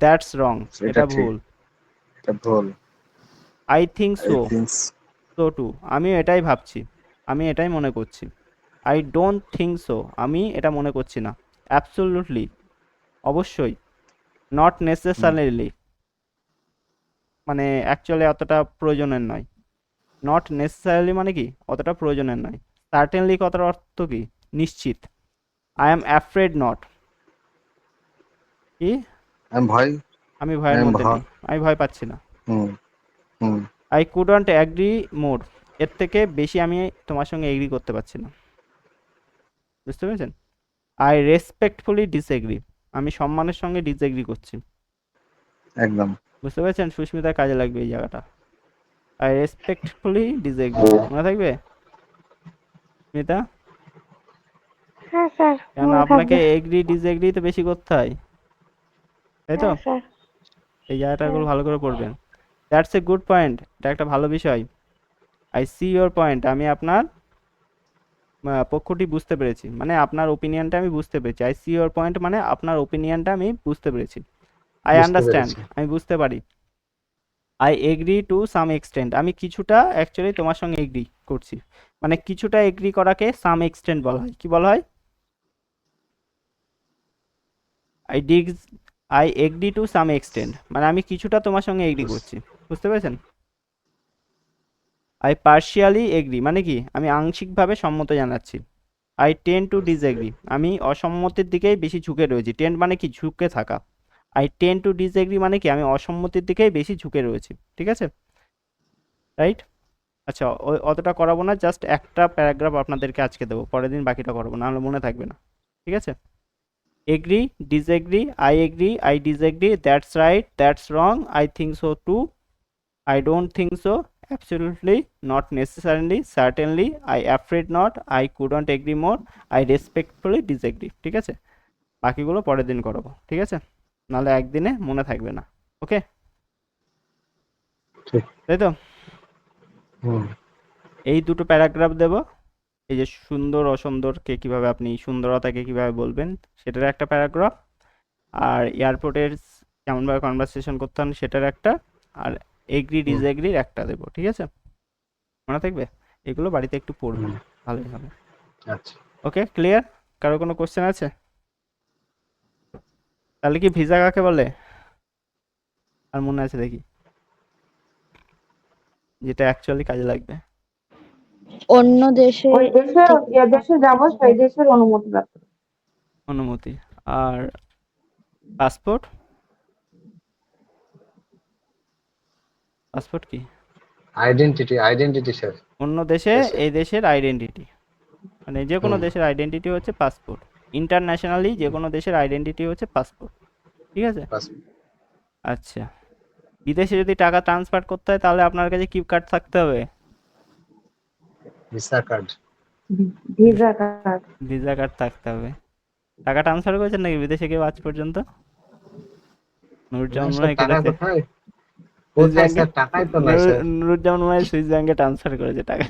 দ্যাটস রং, এটা ভুল, এটা ভুল, I think so, things so too, আমি এটাই ভাবছি, আমি এটাই মনে করছি। আই ডোন্ট থিঙ্ক সো, আমি এটা মনে করছি না। অ্যাবসলিউটলি, অবশ্যই। নট নেসেসারিলি, মানে অ্যাকচুয়ালি অতটা প্রয়োজনের নয়। নট নেসেসারিলি মানে কি অতটা প্রয়োজনের নয়। সার্টেনলি কথার অর্থ কি নিশ্চিত। আই অ্যাম অ্যাফ্রেড নট, কি আমি ভয়ের মধ্যে নেই, আমি ভয় পাচ্ছি না। আই কুডন্ট অ্যাগ্রি মোর, এর থেকে বেশি আমি তোমার সঙ্গে এগ্রি করতে পারছি না, বুঝতে পেরেছেন? আই রেসপেক্টফুলি ডিসএগ্রি, আমি সম্মানের সঙ্গে ডিসএগ্রি করছি, একদম বুঝতে পেরেছেন? সুস্মিতার কাজে লাগবে এই জায়গাটা। আই রেসপেক্টফুলি ডিসএগ্রি, মনে থাকবে স্মিতা? হ্যাঁ স্যার, কেন আপনাকে এগ্রি ডিসএগ্রি তো বেশি করতে হয়, তাই তো? স্যার। এই জায়গাটাগুলো ভালো করে পড়বেন। দ্যাটস এ গুড পয়েন্ট, এটা একটা ভালো বিষয়। আই সি ইয়োর পয়েন্ট, আমি আপনার পক্ষটি বুঝতে পেরেছি, মানে আপনার ওপিনিয়নটা আমি বুঝতে পেরেছি। আই সি ইয়োর পয়েন্ট মানে আপনার ওপিনিয়নটা আমি বুঝতে পেরেছি। আই আন্ডারস্ট্যান্ড, আমি বুঝতে পারি। I agree to some extent, আমি কিছুটা অ্যাকচুয়ালি তোমার সঙ্গে এগ্রি করছি, মানে কিছুটা এগ্রি করাকে সাম এক্সটেন্ট বলা হয়। কি বলা হয়? I agree to some extent, মানে আমি কিছুটা তোমার সঙ্গে এগ্রি করছি, বুঝতে পেরেছেন? আই পার্শিয়ালি এগ্রি মানে কি আমি আংশিকভাবে সম্মত জানাচ্ছি। আই টেন্ড টু ডিসএগ্রি, আমি অসম্মতির দিকেই বেশি ঝুঁকে রয়েছি। টেন্ড মানে কি ঝুঁকে থাকা। আই টেন্ড টু ডিসএগ্রি মানে কি আমি অসম্মতির দিকেই বেশি ঝুঁকে রয়েছি, ঠিক আছে, রাইট? আচ্ছা, অতটা করাবো না, জাস্ট একটা প্যারাগ্রাফ আপনাদেরকে আজকে দেবো, পরের দিন বাকিটা করাবো, নাহলে মনে থাকবে না, ঠিক আছে? Agree, disagree, I disagree, that's right, that's wrong, I think so too, I don't think so, absolutely, not necessarily, certainly, I afraid not, I couldn't agree more, I respectfully disagree, ঠিক আছে? বাকিগুলো পরের দিন করাবো, ঠিক আছে? নাহলে একদিনে মনে থাকবে না, ওকে? তাই তো? এই দুটো প্যারাগ্রাফ দেব, এই যে সুন্দর অসুন্দরকে কিভাবে আপনি সুন্দরতাকে কিভাবে বলবেন সেটার একটা প্যারাগ্রাফ, আর এয়ারপোর্টের কেমনভাবে কনভারসেশন করতে হয় সেটার একটা, আর এগ্রি ডিসএগ্রির একটা দেবো, ঠিক আছে? মনে থাকবে? এগুলো বাড়িতে একটু পড়বেন, ভালোই হবে। আচ্ছা, ওকে, ক্লিয়ার? কারো কোনো কোশ্চেন আছে? তাহলে কি ভিসা কাকে বলে? আর মনে আছে দেখি, যেটা অ্যাকচুয়ালি কাজে লাগবে। অন্য দেশে ওই দেশের যে দেশে যাবো সেই দেশের অনুমতি লাগবে। অনুমতি। আর পাসপোর্ট? পাসপোর্ট কি? Identity sir. অন্য দেশে দেশে। এই দেশের আইডেন্টিটি, মানে যে কোনো দেশের আইডেন্টিটি হচ্ছে পাসপোর্ট। ইন্টারন্যাশনালি যে কোনো দেশের আইডেন্টিটি হচ্ছে পাসপোর্ট, ঠিক আছে? আচ্ছা, বিদেশে যদি টাকা ট্রান্সফার করতে হয় তাহলে আপনার কাছে কি কার্ড থাকতে হবে? Visa card. Visa card. Visa card থাকতে হবে। টাকা ট্রান্সফার করেছেন নাকি বিদেশে কেউ আজ পর্যন্ত? নুরজামান মনে হয় টাকা করেছে। কোথায় সুইস কোথায় ব্যাংকে স্যার? টাকাই তো নাই স্যার। নুরজামান মনে হয় সুইস ব্যাংকে ট্রান্সফার করেছে টাকা।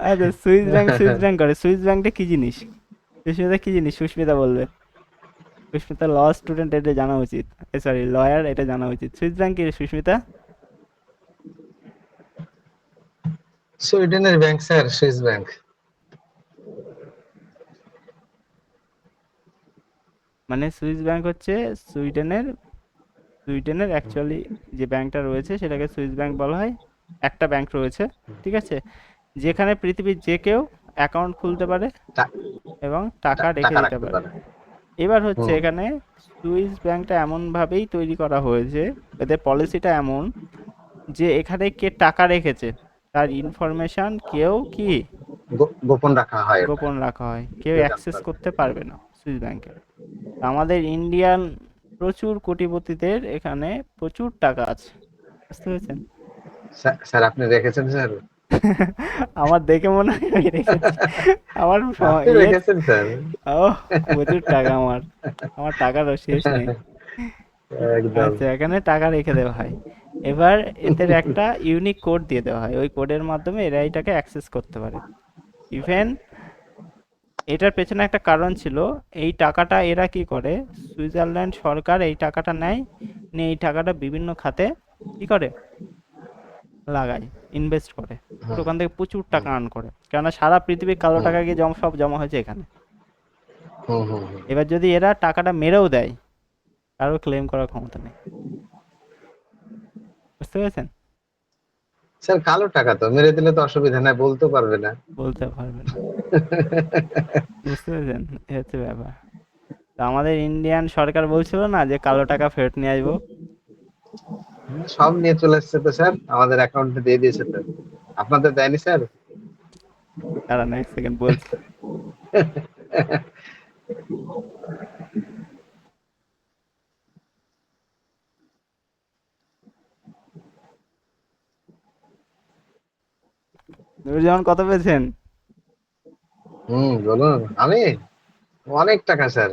আচ্ছা, সুইস ব্যাংক করে। সুইস ব্যাংকটা কি জিনিস? সুস্মিতা কি জিনিস? সুস্মিতা বলবে। সুস্মিতা ল স্টুডেন্ট, এটা জানা উচিত। সরি, লয়ার, এটা জানা উচিত। সুইস ব্যাংক কি রে সুস্মিতা? সুইডেনের ব্যাংক স্যার, সুইস ব্যাংক। মানে সুইস ব্যাংক হচ্ছে সুইডেনের অ্যাকচুয়ালি যে ব্যাংকটা রয়েছে সেটাকে সুইস ব্যাংক বলা হয়। একটা ব্যাংক রয়েছে, ঠিক আছে, যেখানে পৃথিবীর যে কেউ অ্যাকাউন্ট খুলতে পারে টা- এবং টাকা রেখে দিতে রাখতে পারে। পারে। এবার হচ্ছে হুম। এখানে সুইস ব্যাংকটা এমনভাবেই তৈরি করা হয়েছে, এদের পলিসিটা এমন যে এখানে কে টাকা রেখেছে তার ইনফরমেশন কেউ কি গোপন রাখা হয় ওটা। গোপন রাখা হয়, কেউ কেউ জানতে অ্যাক্সেস পারবে করতে পারবে না সুইস ব্যাংকে। আমাদের ইন্ডিয়ান প্রচুর কোটিপতিদের এখানে প্রচুর টাকা আছে, বুঝতে পেরেছেন? স্যার আপনি রেখেছেন স্যার? আমার দেখে মনে হয় আমি রেখেছি। আমার আপনি রেখেছেন স্যার? ও, প্রচুর টাকা আমার টাকারও শেষ নেই। একদম। আচ্ছা, এখানে টাকা রেখে দেওয়া হয়। এবার এদের একটা ইউনিক কোড দিয়ে দেওয়া হয়, ওই কোডের মাধ্যমে এরা এটাকে অ্যাক্সেস করতে পারে। ইভেন এটার পেছনে একটা কারণ ছিল। এই টাকাটা এরা কি করে, সুইজারল্যান্ড সরকার এই টাকাটা নেয়, নিয়ে এই টাকাটা বিভিন্ন খাতে কি করে, লাগায়, ইনভেস্ট করে, তো ওখান থেকে প্রচুর টাকা আর্ন করে, কেননা সারা পৃথিবীর কালো টাকা গিয়ে সব জমা হয়েছে এখানে। হুম হুম হুম। এবার যদি এরা টাকাটা মেরেও দেয়, কারো ক্লেম করার ক্ষমতা নেই, বুঝতে পেরেছেন? স্যার কালো টাকা তো মেরে দিলে তো অসুবিধা নাই, বলতে পারবে না। বলতে পারবে না, বুঝতে পেরেছেন? এই হচ্ছে ব্যাপার। তো আমাদের ইন্ডিয়ান সরকার বলছিল না যে কালো টাকা ফেরত নিয়ে আসবো। সব নিয়ে চলে এসেছে তো স্যার, আমাদের অ্যাকাউন্টে দিয়ে দিয়েছে তো। আপনাদের দেয়নি স্যার? দাঁড়ান এক সেকেন্ড বলছি। নুরজামান কত পেয়েছেন? বলুন। আমি অনেক টাকা স্যার।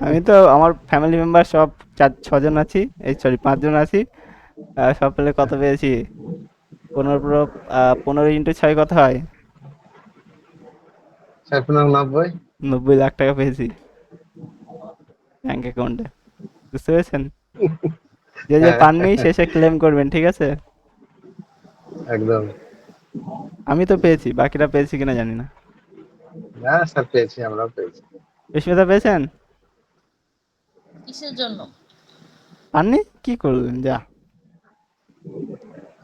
আমি তো আমার ফ্যামিলি মেম্বার সব 6 জন আছি, এই সরি 5 জন আছি। সব পেলে কত পেয়েছি? 15 × 6 কত হয়? স্যার 90। 90 লাখ টাকা পেয়েছি ব্যাংক অ্যাকাউন্টে, বুঝতে পেরেছেন? যে হ্যাঁ পাননি শেষে ক্লেম করবেন, ঠিক আছে? একদম। আমি তো পেয়েছি, বাকিরা পেয়েছি কিনা জানি না। না স্যার, পেয়েছি, আমরাও পেয়েছি। সুস্মিতা পেয়েছেন? কিসের জন্য? পাননি, কি করলেন যা?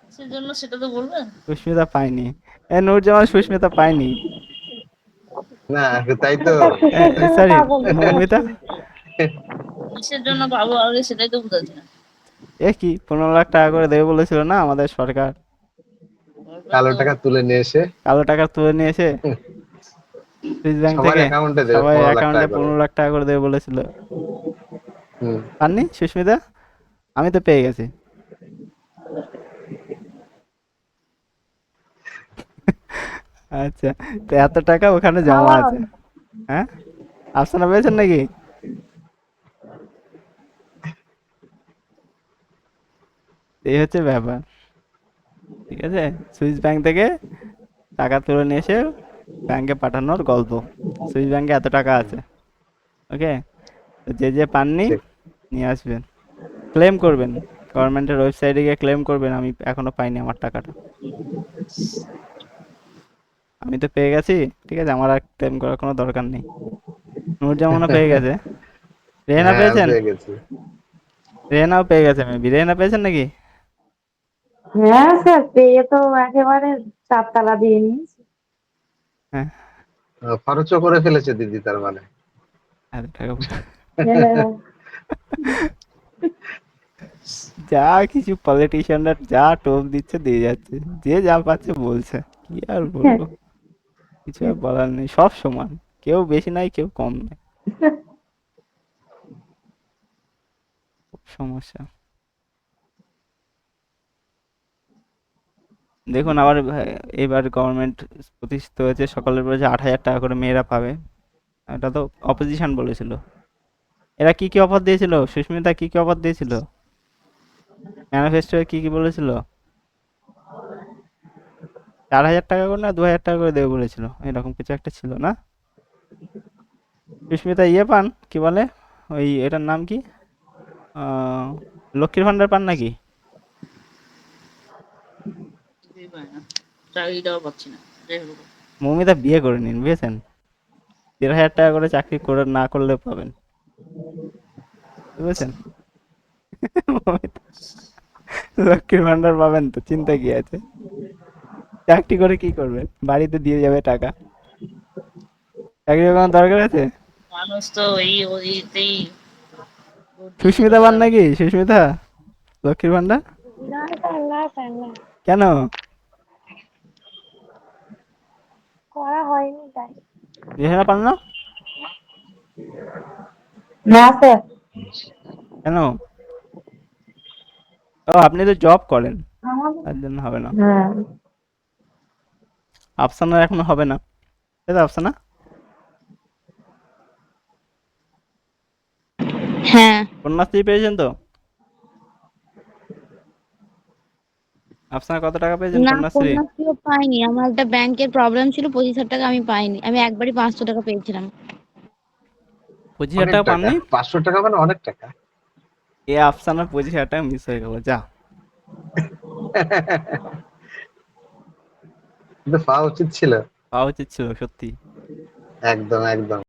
কিসের জন্য সেটা তো বলবেন। সুস্মিতা পাইনি। নূরজামান সুস্মিতা পাইনি। না তাই তো। সরি, মৌমিতা। কিসের জন্য পাবো আগে সেটাই তো বুঝাচ্ছি না। এ কি 15 লাখ টাকা করে দেবে বলেছিল না আমাদের সরকার? কালো টাকা তুলে নিয়ে এসে কালো টাকা তুলে নিয়ে এসে সুইস ব্যাংক সবার থেকে অ্যাকাউন্টে দেবে সবাই 15 লাখ অ্যাকাউন্টে টাকা করে। 15 লাখ টাকা করে দেবে বলেছিল। হুম। পাননি সুস্মিতা? আমি তো পেয়ে গেছি। আচ্ছা, তো এত টাকা ওখানে জমা আছে। হ্যাঁ, আফসানা পেয়েছেন নাকি? এই হচ্ছে ব্যাপার, ঠিক আছে? সুইস ব্যাংক থেকে টাকা তুলে নিয়ে এসে ব্যাংকে পাঠানোর গল্প। সুইস ব্যাংকে এত টাকা আছে, ওকে? তো যে পাননি ঠিক। নিয়ে আসবেন, ক্লেম করবেন, গভর্নমেন্টের ওয়েবসাইটে গিয়ে ক্লেম করবেন আমি এখনো পাইনি আমার টাকাটা। আমি তো পেয়ে গেছি, ঠিক আছে, আমার আর ক্লেম করার কোনো দরকার নেই। নূরজামানও পেয়ে গেছে। রেহেনা হ্যাঁ পেয়েছেন? পেয়ে গেছি। রেহেনাও পেয়ে গেছে মেবি। রেহেনা পেয়েছেন নাকি? হ্যাঁ স্যার, পেয়ে তো একেবারে 4 তালা দিয়ে নিয়েছি। হ্যাঁ। খরচও করে ফেলেছে দিদি তার মানে। এত টাকা পয়সা। হ্যাঁ, যা কিছু পলিটিশিয়ানরা যা টোপ দিচ্ছে দিয়ে যাচ্ছে, যে যা পাচ্ছে বলছে, কি আর বলবো, কিছু আর বলার নেই, সব সমান, কেউ বেশি নাই কেউ কম নাই, খুব সমস্যা। দেখুন আবার এবার গভর্নমেন্ট প্রতিষ্ঠিত হয়েছে, সকলের বলেছে 8,000 টাকা করে মেয়েরা পাবে। এটা তো অপোজিশন বলেছিল। এরা কি কি অফার দিয়েছিল, সুস্মিতা কি কি অফার দিয়েছিল, ম্যানিফেস্টো কি কি বলেছিল? 4,000 টাকা করে না 2,000 টাকা করে দেবে বলেছিল, এরকম কিছু একটা ছিল না? সুস্মিতা ইয়ে পান, কি বলে ওই এটার নাম কি, আহ, লক্ষ্মীর ভান্ডার পান নাকি? কিছুই পাই না, চাকরিটাও পাচ্ছি না। যাই হোক, মৌমিতা বিয়ে করে নিন, বুঝেছেন? 1,500 টাকা করে চাকরি করে না করলেও পাবেন, বুঝেছেন? মৌমিতা, লক্ষ্মীর ভান্ডার পাবেন তো, চিন্তা কি আছে? চাকরি করে কি করবেন, বাড়িতে দিয়ে যাবে টাকা, চাকরির কোনো দরকার আছে? মানুষ তো এই ওইতেই ভোট দিয়ে দিল সুস্মিতা পান তার। নাকি, সুস্মিতা লক্ষ্মীর ভান্ডার? না স্যার, না স্যার, না, কেন? করা হয়নি তাই। রেহানা পান না? না স্যার। কেন? ও আপনি তো জব করেন, আমাদের তার জন্য হবে না। হ্যাঁ, আফসানার এখনো হবে না, তাই তো আফসানা? হ্যাঁ। কন্যাশ্রী পেয়েছেন তো? আফসানা কত টাকা পেয়েছেন না, কন্যাশ্রী? কন্যাশ্রীও পাইনি, আমার একটা ব্যাংকের প্রবলেম ছিল, 25,000 টাকা আমি পাইনি, আমি একবারই 500 টাকা পেয়েছিলাম। 25,000 অনেক টাকা টাকা, পাননি? 500 টাকা মানে অনেক টাকা। এ আফসানার 25,000 টাকা মিস হয়ে গেল, যা। কিন্তু পাওয়া উচিত ছিল। পাওয়া উচিত ছিল সত্যি। একদম একদম।